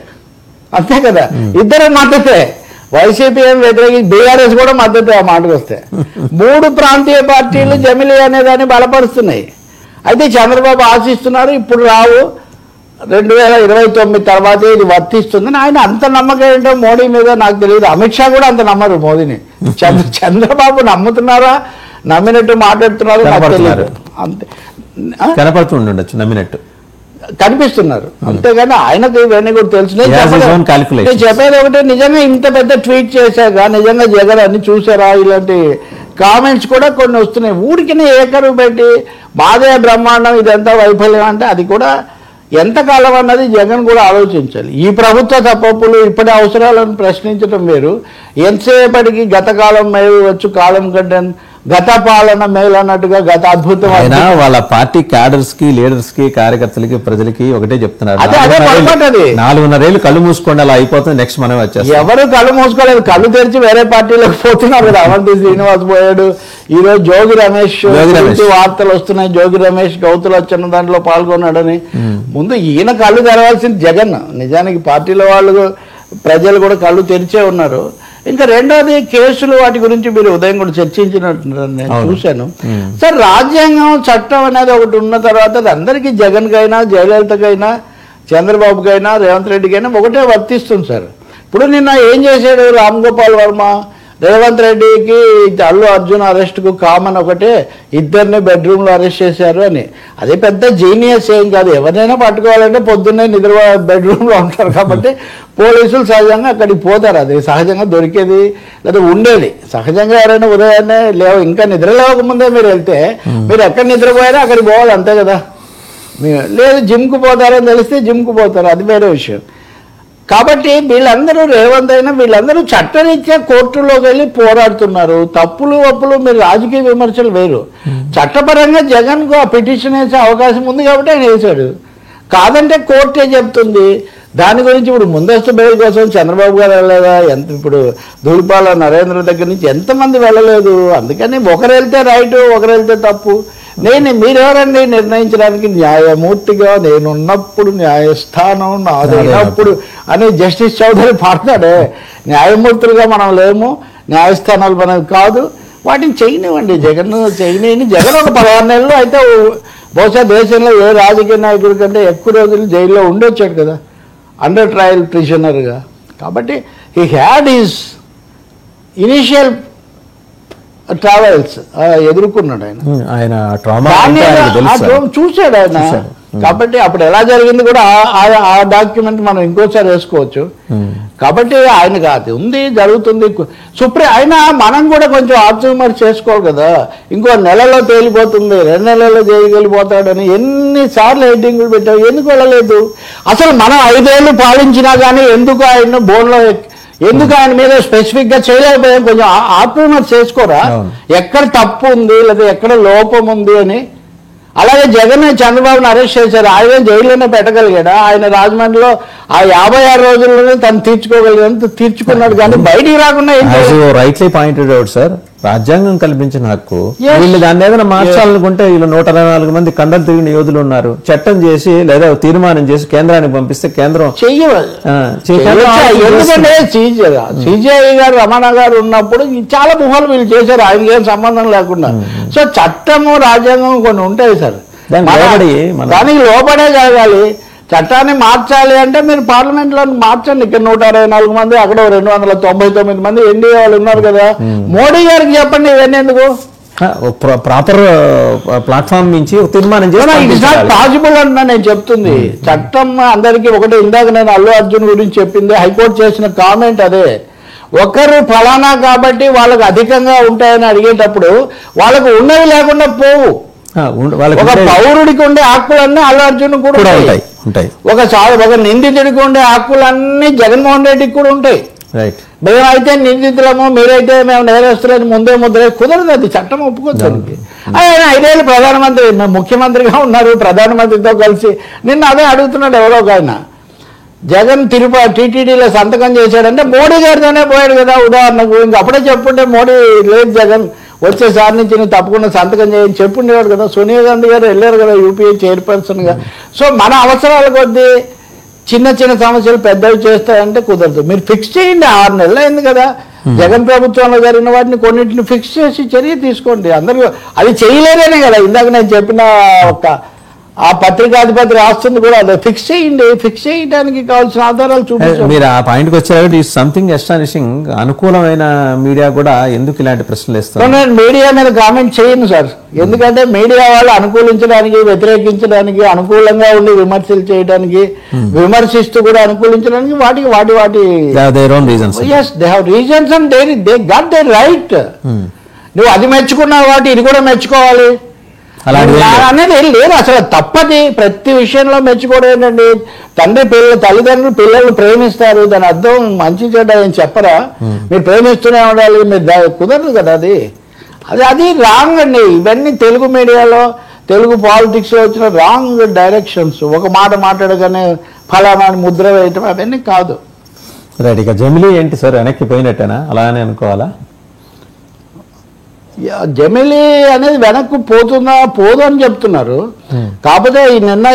అంతే కదా. ఇద్దరు మద్దతే, వైసీపీ ఏం వ్యతిరేకి, బీఆర్ఎస్ కూడా మద్దతే. ఆ మాటకు వస్తే 3 ప్రాంతీయ పార్టీలు జమిలీ అనేదాన్ని బలపరుస్తున్నాయి. అయితే చంద్రబాబు ఆశిస్తున్నారు ఇప్పుడు రావు, 2029 తర్వాతే ఇది వర్తిస్తుందని. ఆయన అంత నమ్మకం ఏంటో మోడీ మీద నాకు తెలియదు. అమిత్ షా కూడా అంత నమ్మరు మోదీని. చంద్రబాబు నమ్ముతున్నారా, నమ్మినట్టు మాట్లాడుతున్నారు నాకు తెలియదు. అంతే కనపడుతుండొచ్చు, నమ్మినట్టు కనిపిస్తున్నారు, అంతేగాని ఆయనకు ఇవన్నీ కూడా తెలుసు. నేను చెప్పేది ఒకటే, నిజంగా ఇంత పెద్ద ట్వీట్ చేశాక నిజంగా జగన్ అన్ని చూసారా, ఇలాంటి కామెంట్స్ కూడా కొన్ని వస్తున్నాయి. ఊరికినే ఏకరువు పెట్టి మాదే బ్రహ్మాండం ఇదంతా వైఫల్యం అంటే అది కూడా ఎంతకాలం అన్నది జగన్ కూడా ఆలోచించాలి. ఈ ప్రభుత్వ తప్పులు ఇప్పటి అవసరాలను ప్రశ్నించడం వేరు, ఎంతసేపటికి గతకాలం మేలు వచ్చు కాలం కంటే గత పాలన మేలు అన్నట్టుగా గత అద్భుతం. వాళ్ళ పార్టీ క్యాడర్స్ కి, లీడర్స్ కి, కార్యకర్తలకి, ప్రజలకి ఒకటే చెప్తున్నారు, 4.5 ఏళ్ళు కళ్ళు మూసుకోండి, అలా అయిపోతుంది, నెక్స్ట్ మనం వచ్చేస్తాం. ఎవరు కళ్ళు మూసుకోలేదు, కళ్ళు తెరిచి వేరే పార్టీలోకి పోతున్నారు కదా. అవంతి శ్రీనివాస్ పోయాడు, ఈరోజు జోగి రమేష్ వార్తలు వస్తున్నాయి, జోగి రమేష్ గౌతులు వచ్చిన దాంట్లో పాల్గొన్నాడని. ముందు ఈయన కళ్ళు తెరవాల్సింది జగన్. నిజానికి పార్టీలో వాళ్ళు ప్రజలు కూడా కళ్ళు తెరిచే ఉన్నారు. ఇంకా రెండోది కేసులు, వాటి గురించి మీరు ఉదయం కూడా చర్చించినట్టు నేను చూశాను సార్. రాజ్యాంగం చట్టం అనేది ఒకటి ఉన్న తర్వాత అది అందరికీ, జగన్కైనా, జయలలితకైనా, చంద్రబాబుకైనా, రేవంత్ రెడ్డికైనా ఒకటే వర్తిస్తుంది సార్. ఇప్పుడు నిన్న ఏం చేశాడు రామ్ గోపాల్ వర్మ, రేవంత్ రెడ్డికి అల్లు అర్జున్ అరెస్ట్కు కామన్ ఒకటే, ఇద్దరిని బెడ్రూమ్లో అరెస్ట్ చేశారు అని. అది పెద్ద జీనియస్ ఏం కాదు, ఎవరైనా పట్టుకోవాలంటే పొద్దున్నే నిద్ర బెడ్రూమ్లో ఉంటారు కాబట్టి పోలీసులు సహజంగా అక్కడికి పోతారు. అది సహజంగా దొరికేది లేదా ఉండేది. సహజంగా ఎవరైనా ఉదయాన్నే ఇంకా నిద్ర లేవకముందే మీరు వెళ్తే మీరు ఎక్కడ నిద్రపోయారో అక్కడికి పోవాలి, అంతే కదా. లేదు జిమ్కు పోతారని తెలిస్తే జిమ్కు పోతారు, అది వేరే విషయం. కాబట్టి వీళ్ళందరూ రేవంత్ అయినా వీళ్ళందరూ చట్టరీత్యా కోర్టులోకి వెళ్ళి పోరాడుతున్నారు. తప్పులు ఒప్పులు మీరు రాజకీయ విమర్శలు వేరు. చట్టపరంగా జగన్కు ఆ పిటిషన్ వేసే అవకాశం ఉంది కాబట్టి ఆయన వేశాడు. కాదంటే కోర్టే చెప్తుంది. దాని గురించి ఇప్పుడు ముందస్తు బెయిల్ కోసం చంద్రబాబు గారు వెళ్ళలేదా? ఇప్పుడు ధూళిపాల నరేంద్ర దగ్గర నుంచి ఎంతమంది వెళ్ళలేదు. అందుకని ఒకరు వెళ్తే రైటు, ఒకరు వెళ్తే తప్పు. మీరెవరండి నిర్ణయించడానికి? న్యాయమూర్తిగా నేనున్నప్పుడు న్యాయస్థానం నాదైనప్పుడు అని జస్టిస్ చౌదరి పాడతాడే. న్యాయమూర్తులుగా మనం లేము, న్యాయస్థానాలు మనది కాదు. వాటిని చేయనివ్వండి, జగన్ చేయని. జగన్ ఒక 16 నెలలు అయితే బహుశా దేశంలో ఏ రాజకీయ నాయకుడి కంటే ఎక్కువ రోజులు జైల్లో ఉండొచ్చాడు కదా, అండర్ ట్రయల్ ప్రిజనర్గా. కాబట్టి he had his initial travels ఎదుర్కొన్నాడు ఆయన ట్రామా చూశాడు ఆయన. కాబట్టి అప్పుడు ఎలా జరిగింది కూడా ఆ డాక్యుమెంట్ మనం ఇంకోసారి వేసుకోవచ్చు. కాబట్టి ఆయనకు అది ఉంది, జరుగుతుంది. అయినా మనం కూడా కొంచెం ఆబ్జర్వ్ చేసుకోవాలి కదా. ఇంకో నెలలో తేలిపోతుంది, 2 నెలల్లో జైలుకి వెళ్ళిపోతాడని ఎన్నిసార్లు హెడ్డింగ్లు పెట్టావు, ఎందుకు వెళ్ళలేదు? అసలు మనం 5 ఏళ్ళు పాలించినా కానీ ఎందుకు ఆయన బోన్లో ఎందుకు ఆయన మీద స్పెసిఫిక్గా చేయలేకపోయాం? కొంచెం ఆత్మవిమర్శ చేసుకోరా, ఎక్కడ తప్పు ఉంది లేదా ఎక్కడ లోపం ఉంది అని. అలాగే జగన్ చంద్రబాబుని అరెస్ట్ చేశారు, ఆయన జైల్లోనే పెట్టగలిగాడా? ఆయన రాజమండ్రిలో ఆ 56 రోజుల్లోనే తను తీర్చుకున్నాడు, కానీ బయటికి రాకుండా. రైట్లీ పాయింటెడ్ అవుట్ సార్, రాజ్యాంగం కల్పించిన హక్కు. వీళ్ళు దాన్ని ఏదైనా మార్చాలనుకుంటే వీళ్ళు 124 మంది కండలు తిరిగిన యోధులు ఉన్నారు. చట్టం చేసి లేదా తీర్మానం చేసి కేంద్రానికి పంపిస్తే కేంద్రం ఎందుకంటే సిజేఐ గారు రమణ గారు ఉన్నప్పుడు చాలా గుహలు వీళ్ళు చేశారు, ఆయనకి ఏం సంబంధం లేకుండా. సో చట్టము రాజ్యాంగం కొన్ని ఉంటాయి సార్, దానికి లోబడే జరగాలి. చట్టాన్ని మార్చాలి అంటే మీరు పార్లమెంట్లో మార్చండి. ఇక్కడ 164 మంది, అక్కడ 299 మంది ఎన్డీఏ వాళ్ళు ఉన్నారు కదా. మోడీ గారికి చెప్పండి ఇవన్నీ ఎందుకు. ప్రాపర్ ప్లాట్ఫామ్ నుంచి తీర్మానం చేసి పాసిబుల్ అంటున్నా నేను చెప్తుంది. చట్టం అందరికీ ఒకటి. ఇందాక నేను అల్లు అర్జున్ గురించి చెప్పింది, హైకోర్టు చేసిన కామెంట్ అదే. ఒకరు ఫలానా కాబట్టి వాళ్ళకు అధికంగా ఉంటాయని అడిగేటప్పుడు వాళ్ళకు ఉన్నవి లేకుండా పోవు. ఒక పౌరుడికి ఉండే హక్కులన్నీ అల్లు అర్జున్ కూడా ఉంటాయి. ఒక నిందితుడికి ఉండే హక్కులన్నీ జగన్మోహన్ రెడ్డికి కూడా ఉంటాయి. మేమైతే నిందితులము, మీరైతే మేము నేరస్తులని ముందే ముద్ర కుదరదు, అది చట్టం ఒప్పుకోవచ్చు. ఆయన 5 ఏళ్ళు ప్రధానమంత్రి, ముఖ్యమంత్రిగా ఉన్నారు, ప్రధానమంత్రితో కలిసి. నిన్న అదే అడుగుతున్నాడు ఎవరో ఒక ఆయన, జగన్ టీటీడీలో సంతకం చేశాడంటే మోడీ గారితోనే పోయాడు కదా ఉదాహరణకు. ఇంక అప్పుడే చెప్పుంటే మోడీ లేదు జగన్ వచ్చేసారి నుంచి నేను తప్పకుండా సంతకం చేయని చెప్పుండేవాడు కదా. సోనియా గాంధీ గారు వెళ్ళారు కదా యూపీఏ చైర్పర్సన్గా. సో మన అవసరాల కొద్దీ చిన్న చిన్న సమస్యలు పెద్దవి చేస్తాయంటే కుదరదు. మీరు ఫిక్స్ చేయండి, 6 నెలలు అయింది కదా జగన్ ప్రభుత్వంలో జరిగిన వాటిని కొన్నింటిని ఫిక్స్ చేసి చర్య తీసుకోండి. అందరూ అది చేయలేదనే కదా ఇందాక నేను చెప్పిన ఆ పత్రికాధిపతి రాస్తుంది కూడా అదే. ఫిక్స్ చేయండి, ఫిక్స్ చేయడానికి కావాల్సిన ఆధారాలు చూపించండి. మీరు ఆ పాయింట్కి వచ్చారు, సంథింగ్ అస్టానిషింగ్. అనుకూలమైన మీడియా కూడా ఎందుకు ఇలాంటి ప్రశ్నలు ఇస్తారు? నేను మీడియా మీద కామెంట్ చేయను సార్, ఎందుకంటే మీడియా వాళ్ళు అనుకూలించడానికి, వ్యతిరేకించడానికి, అనుకూలంగా ఉండి విమర్శలు చేయడానికి, విమర్శిస్తూ కూడా అనుకూలించడానికి వాటి yes they have reasons and they got their right. నువ్వు అది మెచ్చుకున్నావు కాబట్టి ఇది కూడా మెచ్చుకోవాలి అనేది ఏం లేదు. అసలు తప్పది. ప్రతి విషయంలో మెచ్చుకోవడం ఏంటండి? తల్లిదండ్రులు పిల్లలు ప్రేమిస్తారు, దాని అర్థం మంచి చెడ్డ ఏం చెప్పరా? మీరు ప్రేమిస్తూనే ఉండాలి, మీరు కుదరదు కదా. అది రాంగ్ అండి. ఇవన్నీ తెలుగు మీడియాలో, తెలుగు పాలిటిక్స్లో వచ్చిన రాంగ్ డైరెక్షన్స్. ఒక మాట మాట్లాడగానే ఫలానా ముద్ర వేయటం అవన్నీ కాదు. రైట్. ఇక జమిలీ ఏంటి సార్, వెనక్కి పోయినట్టేనా, అలానే అనుకోవాలా? జమిలీ అనేది వెనక్కు పోదు అని చెప్తున్నారు. కాకపోతే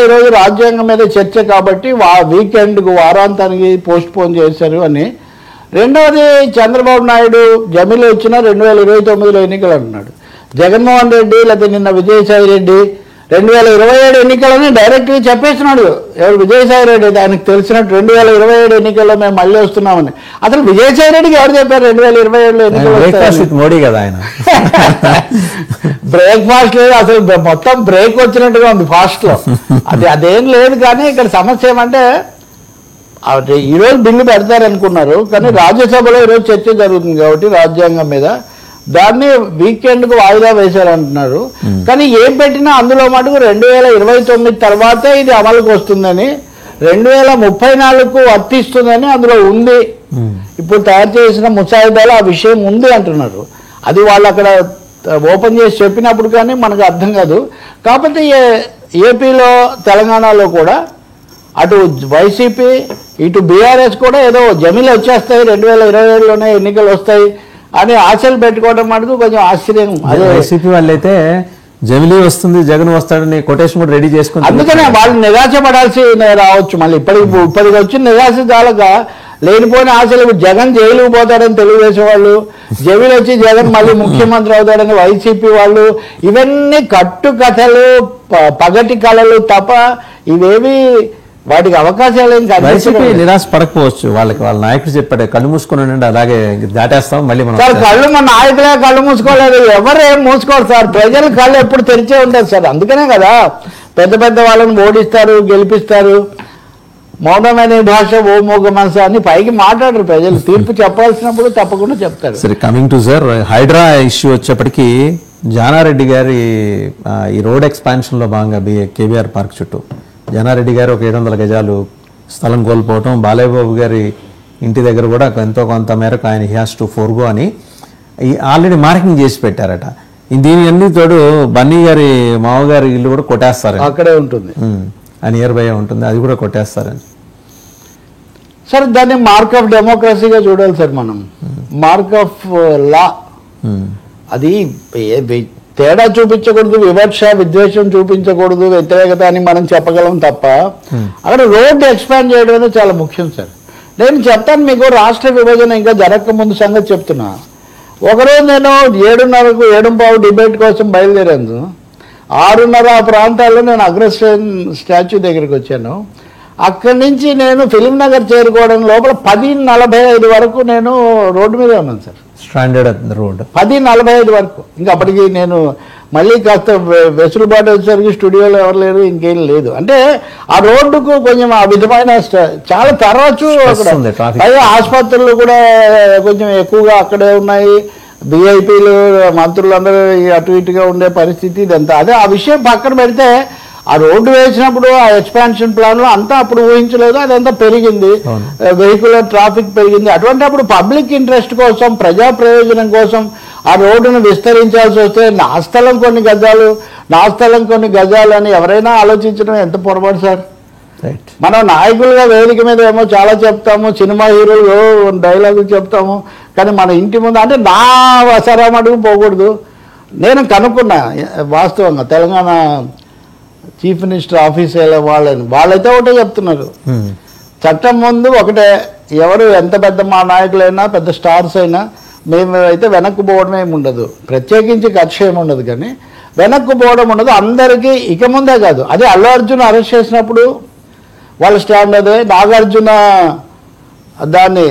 ఈరోజు రాజ్యాంగం మీద చర్చ కాబట్టి వీకెండ్కు, వారాంతానికి పోస్ట్ పోన్ చేశారు అని. రెండవది, చంద్రబాబు నాయుడు జమిలీ వచ్చినా 2029లో ఎన్నికలు అంటున్నాడు. జగన్మోహన్ రెడ్డి లేదా నిన్న విజయసాయి రెడ్డి 2027 ఎన్నికలని డైరెక్ట్గా చెప్పేస్తున్నాడు. ఎవరు? విజయసాయి రెడ్డి. ఆయనకు తెలిసినట్టు 2027 ఎన్నికల్లో మేము మళ్ళీ వస్తున్నామని. అసలు విజయసాయి రెడ్డికి ఎవరు చెప్పారు 2027లో ఎన్నికలు? మోడీ కదా ఆయన. బ్రేక్ఫాస్ట్ లేదు, అసలు మొత్తం బ్రేక్ వచ్చినట్టుగా ఉంది ఫాస్ట్లో. అదేం లేదు. కానీ ఇక్కడ సమస్య ఏమంటే ఈరోజు బిల్లు పెడతారనుకున్నారు, కానీ రాజ్యసభలో ఈరోజు చర్చ జరుగుతుంది కాబట్టి రాజ్యాంగం మీద దాన్ని వీకెండ్కు వాయిదా వేశారంటున్నారు. కానీ ఏం పెట్టినా అందులో మటుకు 2029 తర్వాతే ఇది అమలుకు వస్తుందని, 2034కు వర్తిస్తుందని అందులో ఉంది. ఇప్పుడు తయారు చేసిన ముసాయిదాలో ఆ విషయం ఉంది అంటున్నారు. అది వాళ్ళు అక్కడ ఓపెన్ చేసి చెప్పినప్పుడు కానీ మనకు అర్థం కాదు. కాకపోతే ఏపీలో తెలంగాణలో కూడా అటు వైసీపీ ఇటు బీఆర్ఎస్ కూడా ఏదో జమీలు వచ్చేస్తాయి, 2027లోనే ఎన్నికలు వస్తాయి అని ఆశలు పెట్టుకోవడం మటుకు కొంచెం ఆశ్చర్యం. అదే వైసీపీ వాళ్ళైతే జమిలీ వస్తుంది, జగన్ వస్తాడని కొటేషన్ కూడా రెడీ చేసుకుని, అందుకనే వాళ్ళు నిరాశపడాల్సి రావచ్చు. మళ్ళీ ఇప్పటికి వచ్చిన నిరాశ చాలక లేనిపోయిన ఆశలు. జగన్ జైలుకు పోతాడని తెలుగుదేశం వాళ్ళు, జమిలి వచ్చి జగన్ మళ్ళీ ముఖ్యమంత్రి అవుతాడని వైసీపీ వాళ్ళు, ఇవన్నీ కట్టు కథలు, పగటి కళలు తప్ప ఇవేవి వాటికి అవకాశాలు ఏం కాదు. వైసీపీ నిరాశ పడకపోవచ్చు. వాళ్ళ నాయకుడు చెప్పాడు కళ్ళు మూసుకుని ఉండండి, అలాగే దాటేస్తాం మళ్ళీ మనం. సార్ కళ్ళు మన నాయకులే కళ్ళు మూసుకోలేదు, ఎవరు ఏం మూసుకోరు సార్. ప్రజల కళ్ళు ఎప్పుడు తెరిచే ఉంటారు సార్. అందుకనే కదా పెద్ద పెద్ద వాళ్ళని ఓడిస్తారు, గెలిపిస్తారు. మౌనమైన భాష ఓ మోగ మనస అని పైకి మాట్లాడరు ప్రజలు. తీర్పు చెప్పాల్సినప్పుడు తప్పకుండా చెప్తారు. సరే, coming to sir Hydra issue వచ్చేప్పటికి జానారెడ్డి గారి ఈ రోడ్ ఎక్స్పాన్షన్లో భాగంగా కేబీఆర్ పార్క్ చుట్టూ జానారెడ్డి గారు ఒక 700 గజాలు స్థలం కోల్పోవటం, బాలయ్యబాబు గారి ఇంటి దగ్గర కూడా ఎంతో కొంత మేరకు ఆయన హ్యాస్ టు ఫోర్గో అని ఆల్రెడీ మార్కింగ్ చేసి పెట్టారట. దీని అన్ని తోడు బన్నీ గారి మామగారి ఇల్లు కూడా కొట్టేస్తారు, అక్కడే ఉంటుంది, నియర్ బై ఉంటుంది, అది కూడా కొట్టేస్తారని. సార్ దాన్ని మార్క్ ఆఫ్ డెమోక్రసీగా చూడాలి సార్ మనం. Mark of law. అది తేడా చూపించకూడదు, వివక్ష విద్వేషం చూపించకూడదు, వ్యతిరేకత అని మనం చెప్పగలం తప్ప అక్కడ రోడ్డు ఎక్స్పాండ్ చేయడం అనేది చాలా ముఖ్యం సార్. నేను చెప్తాను మీకు, రాష్ట్ర విభజన ఇంకా జరగక ముందు సంగతి చెప్తున్నా. ఒకరోజు నేను 7:30కు 7:15 డిబేట్ కోసం బయలుదేరాను. 6:30 ఆ ప్రాంతాల్లో నేను అగ్రసేన్ స్టాచ్యూ దగ్గరికి వచ్చాను. అక్కడి నుంచి నేను ఫిలిం నగర్ చేరుకోవడం లోపల 10:45 వరకు నేను రోడ్డు మీద ఉన్నాను సార్. స్టాండర్డ్ రోడ్ 10:45 వరకు. ఇంకా అప్పటికి నేను మళ్ళీ కాస్త వెసులుబాటు వచ్చేసరికి స్టూడియోలో ఎవరు లేరు, ఇంకేం లేదు. అంటే ఆ రోడ్డుకు కొంచెం ఆ విధమైన చాలా తరచు పైగా ఆసుపత్రులు కూడా కొంచెం ఎక్కువగా అక్కడే ఉన్నాయి. విఐపీలు మంత్రులు అందరూ అటు ఇటుగా ఉండే పరిస్థితి ఇదంతా. అదే ఆ విషయం పక్కన పెడితే ఆ రోడ్డు వేసినప్పుడు ఆ ఎక్స్పాన్షన్ ప్లాన్లో అంతా అప్పుడు ఊహించలేదు, అదంతా పెరిగింది, వెహికులర్ ట్రాఫిక్ పెరిగింది. అటువంటి అప్పుడు పబ్లిక్ ఇంట్రెస్ట్ కోసం, ప్రజా ప్రయోజనం కోసం ఆ రోడ్డును విస్తరించాల్సి వస్తే నా స్థలం కొన్ని గజాలు అని ఎవరైనా ఆలోచించడం ఎంత పొరపాటు సార్. మనం నాయకులుగా వేదిక మీద ఏమో చాలా చెప్తాము, సినిమా హీరోలు డైలాగులు చెప్తాము, కానీ మన ఇంటి ముందు అంటే నా అవసరం అడుగు పోకూడదు. నేను కనుక్కున్నా వాస్తవంగా తెలంగాణ చీఫ్ మినిస్టర్ ఆఫీస్ వాళ్ళైతే ఒకటే చెప్తున్నారు, చట్టం ముందు ఒకటే, ఎవరు ఎంత పెద్ద మా నాయకులైనా పెద్ద స్టార్స్ అయినా మేము అయితే వెనక్కు పోవడం ఏమి ఉండదు, ప్రత్యేకించి ఖర్చు ఏమి ఉండదు, కానీ వెనక్కు పోవడం ఉండదు అందరికీ. ఇక ముందే కాదు, అదే అల్లు అర్జున్ అరెస్ట్ చేసినప్పుడు వాళ్ళ స్టాండ్ అదే, నాగార్జున దాన్ని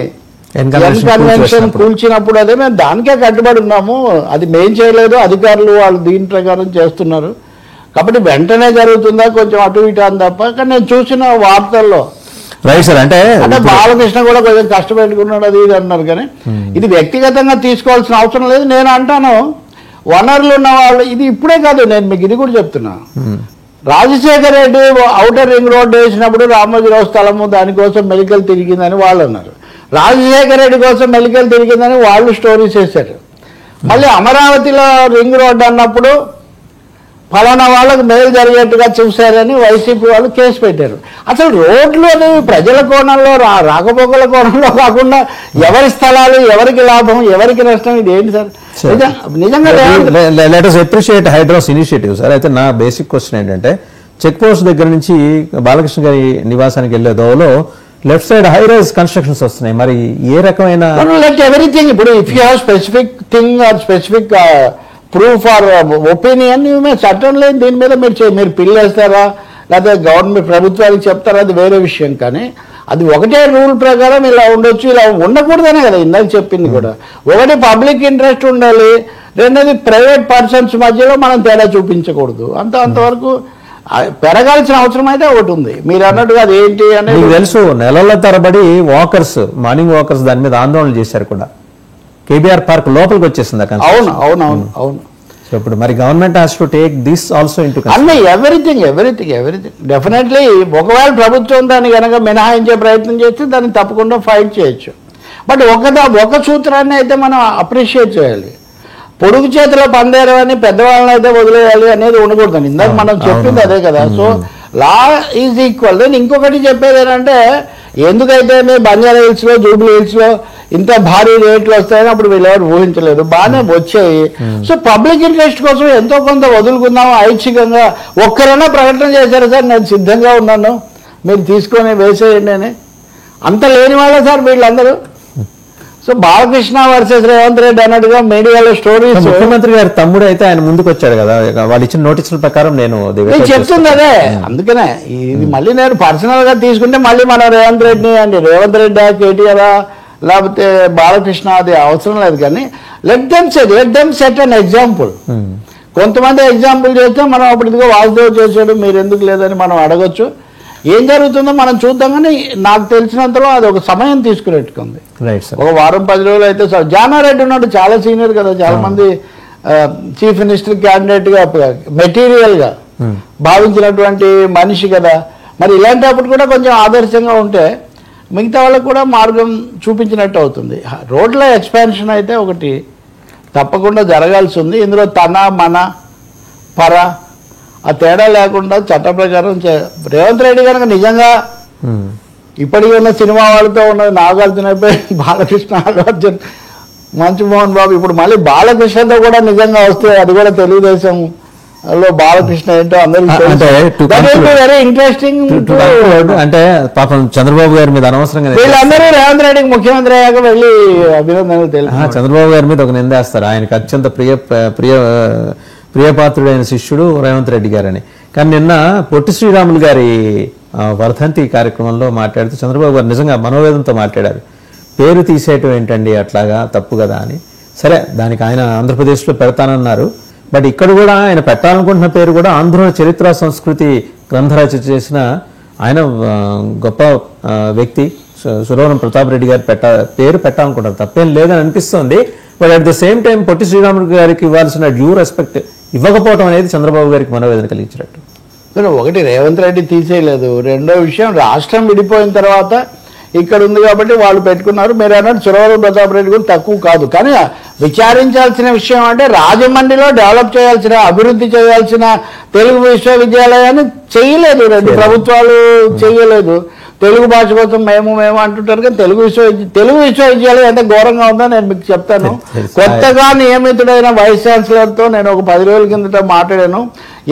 కన్వెన్షన్ కూల్చినప్పుడు అదే, మేము దానికే కట్టుబడి ఉన్నాము, అది మేం చేయలేదు, అధికారులు వాళ్ళు దీని ప్రకారం చేస్తున్నారు, కాబట్టి వెంటనే జరుగుతుందా కొంచెం అటు ఇటు అని తప్ప. కానీ నేను చూసిన వార్తల్లో రైట్ సార్, అంటే బాలకృష్ణ కూడా కొంచెం కష్టపెట్టుకున్నాడు అది ఇది అన్నారు, కానీ ఇది వ్యక్తిగతంగా తీసుకోవాల్సిన అవసరం లేదు. నేను అంటాను వనరులు ఉన్న వాళ్ళు, ఇది ఇప్పుడే కాదు, నేను మీకు ఇది కూడా చెప్తున్నా, Rajasekhara Reddy outer ring road వేసినప్పుడు రామోజీరావు స్థలము దానికోసం మెడికల్ తిరిగిందని వాళ్ళు అన్నారు, రాజశేఖర రెడ్డి కోసం మెడికల్ తిరిగిందని వాళ్ళు స్టోరీస్ వేశారు. మళ్ళీ అమరావతిలో రింగ్ రోడ్డు అన్నప్పుడు ఫలానా వాళ్ళకు మేలు జరిగేట్టుగా చూశారని వైసీపీ వాళ్ళు కేసు పెట్టారు. అసలు రోడ్లు అనేవి ప్రజల కోణంలో రాకపోకల కోణంలో కాకుండా ఎవరి స్థలాలు, ఎవరికి లాభం, ఎవరికి నష్టం, ఇది ఏంటి సార్ నిజంగా. Let us appreciate Hydraa's initiative sir. అయితే నా బేసిక్ క్వశ్చన్ ఏంటంటే, చెక్ పోస్ట్ దగ్గర నుంచి బాలకృష్ణ గారి నివాసానికి వెళ్ళే దోవలో left side high rise constructions వస్తున్నాయి, మరి ఏ రకమైన ఎవ్రీథింగ్ ఇప్పుడు if you have specific thing or specific proof or opinion చట్టం లేదు దీని మీద మీరు పిల్లు వేస్తారా లేకపోతే గవర్నమెంట్ ప్రభుత్వానికి చెప్తారా, అది వేరే విషయం. కానీ అది ఒకటే రూల్ ప్రకారం ఇలా ఉండొచ్చు, ఇలా ఉండకూడదనే కదా ఇందాక చెప్పింది కూడా. ఒకటి పబ్లిక్ ఇంట్రెస్ట్ ఉండాలి, రెండోది ప్రైవేట్ పర్సన్స్ మధ్యలో మనం తేడా చూపించకూడదు. అంతవరకు పెరగాల్సిన అవసరం అయితే ఒకటి ఉంది. మీరు అన్నట్టుగా అది ఏంటి అనేది తెలుసు. నెలల తరబడి వాకర్స్, మార్నింగ్ వాకర్స్ దాని మీద ఆందోళన చేశారు కూడా. కేబీఆర్ పార్క్ లోపలికి వచ్చేసింది ఆ construction. అవును అవును అవును అవును. సో ఇప్పుడు మరి government has to take this also into అన్నీ ఎవ్రీథింగ్ డెఫినెట్లీ. ఒకవేళ ప్రభుత్వం దాన్ని కనుక మినహాయించే ప్రయత్నం చేస్తే దాన్ని తప్పకుండా ఫైట్ చేయొచ్చు. బట్ ఒక సూత్రాన్ని అయితే మనం అప్రిషియేట్ చేయాలి. పొడుగు చేతిలో పందేరు అని పెద్దవాళ్ళని అయితే వదిలేయాలి అనేది ఉండకూడదు. ఇందాక మనం చెప్పింది అదే కదా. So law is equal. నేను ఇంకొకటి చెప్పేది ఏంటంటే, ఎందుకైతే బంజారా హిల్స్లో జూబ్లీ హిల్స్లో ఇంత భారీ రేట్లు వస్తాయని అప్పుడు వీళ్ళెవరు ఊహించలేదు, బాగానే వచ్చాయి. సో పబ్లిక్ ఇంట్రెస్ట్ కోసం ఎంతో కొంత వదులుకుందాం ఐచ్ఛికంగా. ఒక్కరైనా ప్రకటన చేశారు సార్ నేను సిద్ధంగా ఉన్నాను మీరు తీసుకొని వేసేయండి అని. అంత లేని వాళ్ళే సార్ వీళ్ళందరూ. సో బాలకృష్ణ వర్సెస్ రేవంత్ రెడ్డి అన్నట్టుగా మీడియాలో స్టోరీస్. ముఖ్యమంత్రి గారి తమ్ముడు అయితే ఆయన ముందుకు వచ్చాడు కదా, వాళ్ళు ఇచ్చిన నోటీసుల ప్రకారం నేను చెప్తుంది అదే. అందుకనే ఇది మళ్ళీ నేను పర్సనల్ గా తీసుకుంటే మళ్ళీ మన రేవంత్ రెడ్డి కేటీఆర్ లేకపోతే బాలకృష్ణ అది అవసరం లేదు. కానీ let them set an example. కొంతమంది ఎగ్జాంపుల్ చేస్తే మనం అప్పుడు ఇదిగో వాసుదేవ్ చేశాడు మీరు ఎందుకు లేదని మనం అడగొచ్చు. ఏం జరుగుతుందో మనం చూద్దాం. కానీ నాకు తెలిసినంతలో అది ఒక సమయం తీసుకునేట్టుకుంది. ఒక వారం 10 రోజులు అయితే జానారెడ్డి ఉన్నాడు, చాలా సీనియర్ కదా, చాలా మంది చీఫ్ మినిస్టర్ క్యాండిడేట్ గా మెటీరియల్ గా భావించినటువంటి మనిషి కదా. మరి ఇలాంటప్పుడు కూడా కొంచెం ఆదర్శంగా ఉంటే మిగతా వాళ్ళకు కూడా మార్గం చూపించినట్టు అవుతుంది. రోడ్ల ఎక్స్పాన్షన్ అయితే ఒకటి తప్పకుండా జరగాల్సి ఉంది. ఇందులో తన మన పర ఆ తేడా లేకుండా చట్ట ప్రకారం రేవంత్ రెడ్డి కనుక నిజంగా ఇప్పటికీ ఉన్న సినిమా వాళ్ళతో ఉన్నది నాగార్జున అయిపోయి బాలకృష్ణ, అల్లు అర్జున్, మంచు మోహన్ బాబు, ఇప్పుడు మళ్ళీ బాలకృష్ణతో కూడా నిజంగా వస్తే అది కూడా తెలుగుదేశం లో బాలకృష్ణ ఏంటో అందరికీ వెరీ ఇంట్రెస్టింగ్. అంటే పాపం చంద్రబాబు గారి మీద అనవసరంగా వీళ్ళందరూ రేవంత్ రెడ్డికి ముఖ్యమంత్రి అయ్యాక వెళ్ళి అభినందనలు తెలుసు. చంద్రబాబు గారి మీద ఒక నిందేస్తారు, ఆయనకు అత్యంత ప్రియపాత్రుడైన శిష్యుడు రేవంత్ రెడ్డి గారని. కానీ నిన్న పొట్టి శ్రీరాములు గారి వర్ధంతి కార్యక్రమంలో మాట్లాడుతూ చంద్రబాబు గారు నిజంగా మనోవేదంతో మాట్లాడారు. పేరు తీసేయటం ఏంటండి అట్లాగా, తప్పు కదా అని. సరే దానికి ఆయన ఆంధ్రప్రదేశ్లో పెడతానన్నారు. బట్ ఇక్కడ కూడా ఆయన పెట్టాలనుకుంటున్న పేరు కూడా ఆంధ్ర చరిత్ర సంస్కృతి గ్రంథరచన చేసిన ఆయన గొప్ప వ్యక్తి సురవరం ప్రతాప్ రెడ్డి గారి పేరు పెట్టాలనుకుంటారు, తప్పేం లేదని అనిపిస్తుంది. But at the same time Potti Sriramulu గారికి ఇవ్వాల్సిన డ్యూ రెస్పెక్ట్ ఇవ్వకపోవడం అనేది చంద్రబాబు గారికి మనోవేదన కలిగించినట్టు. ఒకటి రేవంత్ రెడ్డి తీసేయలేదు. రెండో విషయం, రాష్ట్రం విడిపోయిన తర్వాత ఇక్కడ ఉంది కాబట్టి వాళ్ళు పెట్టుకున్నారు. మీరు అన్నట్టు సురవరం ప్రతాప్ రెడ్డి కూడా తక్కువ కాదు. కానీ విచారించాల్సిన విషయం అంటే రాజమండ్రిలో డెవలప్ చేయాల్సిన, అభివృద్ధి చేయాల్సిన తెలుగు విశ్వవిద్యాలయాన్ని చేయలేదు, రెండు ప్రభుత్వాలు చేయలేదు. తెలుగు భాష కోసం మేము అంటుంటారు. కానీ తెలుగు విశ్వవిద్యాలయం ఎంత ఘోరంగా ఉందో నేను మీకు చెప్తాను. కొత్తగా నియమితుడైన వైస్ ఛాన్సలర్తో నేను ఒక 10 రోజుల కిందట మాట్లాడాను.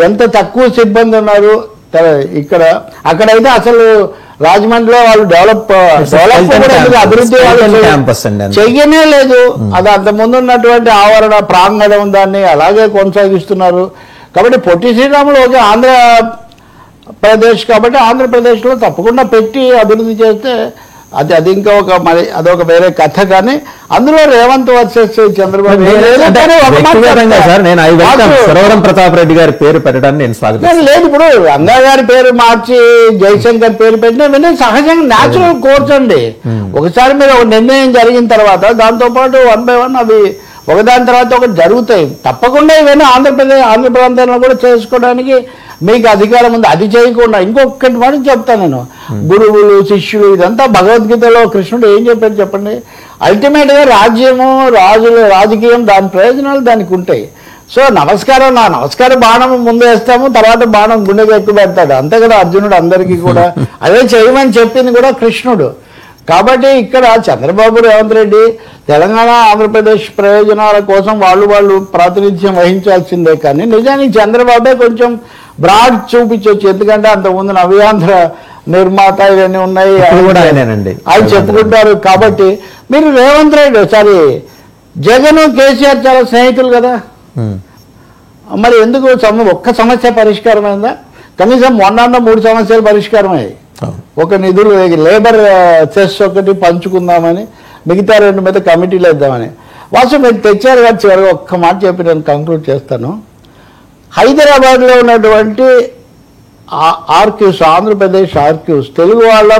ఎంత తక్కువ సిబ్బంది ఉన్నారు ఇక్కడ. అక్కడైతే అసలు రాజమండ్రిలో వాళ్ళు అభివృద్ధి చెయ్యనే లేదు. అది అంత ముందు ఉన్నటువంటి ఆవరణ ప్రాంగణం దాన్ని అలాగే కొనసాగిస్తున్నారు. కాబట్టి పొట్టి శ్రీరాములు ఒక ఆంధ్రప్రదేశ్ కాబట్టి ఆంధ్రప్రదేశ్లో తప్పకుండా పెట్టి అభివృద్ధి చేస్తే అది ఇంకా మరి అదొక వేరే కథ. కానీ అందులో రేవంత్ వర్సెస్ చంద్రబాబు సురవరం ప్రతాప్ రెడ్డి గారి పేరు పెట్టడానికి నేను స్వాగతం లేదు. ఇప్పుడు రంగా గారి పేరు మార్చి జయశంకర్ పేరు పెట్టినా సహజంగా న్యాచురల్ కోర్స్ అండి. ఒకసారి మీరు ఒక నిర్ణయం జరిగిన తర్వాత దాంతోపాటు 1 by 1 అవి ఒకదాని తర్వాత ఒకటి జరుగుతాయి. తప్పకుండా ఇవన్నీ ఆంధ్ర ప్రాంతంలో కూడా చేసుకోవడానికి మీకు అధికారం ఉంది. అది చేయకుండా ఇంకొకటి మాట చెప్తాను నేను, గురువులు శిష్యులు ఇదంతా భగవద్గీతలో కృష్ణుడు ఏం చెప్పాడు చెప్పండి. అల్టిమేట్గా రాజ్యము రాజకీయం దాని ప్రయోజనాలు దానికి ఉంటాయి. సో నమస్కారం, నా నమస్కార బాణం ముందు వేస్తాము, తర్వాత బాణం గుండెకి ఎక్కువ పెడతాడు. అంతే కదా అర్జునుడు అందరికీ కూడా అదే చేయమని చెప్పింది కూడా కృష్ణుడు. కాబట్టి ఇక్కడ చంద్రబాబు రేవంత్ రెడ్డి తెలంగాణ ఆంధ్రప్రదేశ్ ప్రయోజనాల కోసం వాళ్ళు ప్రాతినిధ్యం వహించాల్సిందే. కానీ నిజానికి చంద్రబాబే కొంచెం బ్రాడ్ చూపించవచ్చు. ఎందుకంటే అంతకుముందు నవ్యాంధ్ర నిర్మాత ఇవన్నీ ఉన్నాయి ఆయన చెప్పుకుంటారు. కాబట్టి మీరు రేవంత్ రెడ్డి జగన్ కేసీఆర్ చాలా స్నేహితులు కదా. మరి ఎందుకు ఒక్క సమస్య పరిష్కారం అయిందా? కనీసం 3 సమస్యలు పరిష్కారం అయ్యాయి. ఒక నిధులు లేబర్ సెస్ ఒకటి పంచుకుందామని, మిగతా 2 మీద కమిటీలు వేద్దామని. వాస్తవం మీరు తెచ్చారు కదా. చివరిగా ఒక్క మాట చెప్పి నేను కంక్లూడ్ చేస్తాను. హైదరాబాద్లో ఉన్నటువంటి ఆర్క్యూస్, ఆంధ్రప్రదేశ్ ఆర్క్యూస్, తెలుగు వాళ్ళ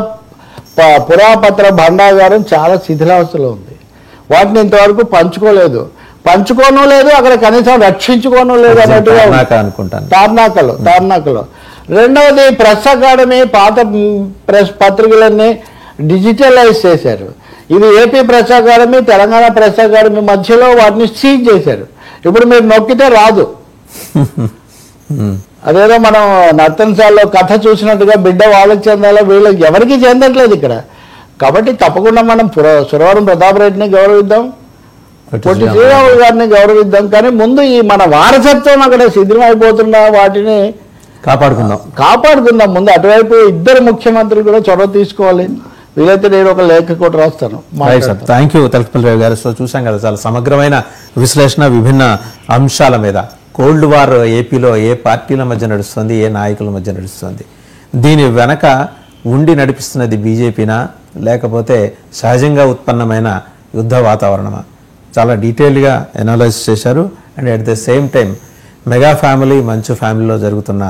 పురాపత్ర భండాగారం చాలా శిథిలావస్థలో ఉంది. వాటిని ఇంతవరకు పంచుకోను లేదు, అక్కడ కనీసం రక్షించుకోను లేదు అన్నట్టుగా అనుకుంటాను. తార్నాకలో. రెండవది ప్రెస్ అకాడమీ పాత ప్రెస్ పత్రికలన్నీ డిజిటలైజ్ చేశారు. ఇది AP press academy, Telangana press academy మధ్యలో వాటిని సీజ్ చేశారు. ఇప్పుడు మీరు నొక్కితే రాదు. అదేదో మనం నర్తనశాలలో కథ చూసినట్టుగా బిడ్డ వాళ్ళకి చెందాలో వీళ్ళకి ఎవరికి చెందట్లేదు ఇక్కడ. కాబట్టి తప్పకుండా మనం సురవరం ప్రతాప్ రెడ్డిని గౌరవిద్దాం, పొట్టి శ్రీరాములు గారిని గౌరవిద్దాం. కానీ ముందు ఈ మన వారసత్వం అక్కడ శిథిలమైపోతున్న వాటిని కాపాడుకుందాం. ముందు అటువైపు ఇద్దరు ముఖ్యమంత్రులు కూడా చొరవ తీసుకోవాలి. వీలైతే నేను ఒక లేఖ కూడా రాస్తాను. థ్యాంక్ యూ తెలకపల్లి రావు గారు. సో చూసాం కదా, చాలా సమగ్రమైన విశ్లేషణ విభిన్న అంశాల మీద. కోల్డ్ వార్ ఏపీలో ఏ పార్టీల మధ్య నడుస్తుంది, ఏ నాయకుల మధ్య నడుస్తుంది, దీని వెనక ఉండి నడిపిస్తున్నది బీజేపీనా లేకపోతే సహజంగా ఉత్పన్నమైన యుద్ధ వాతావరణమా? చాలా డీటెయిల్డ్గా ఎనాలైజ్ చేశారు. And at the same time mega family మంచు ఫ్యామిలీలో జరుగుతున్న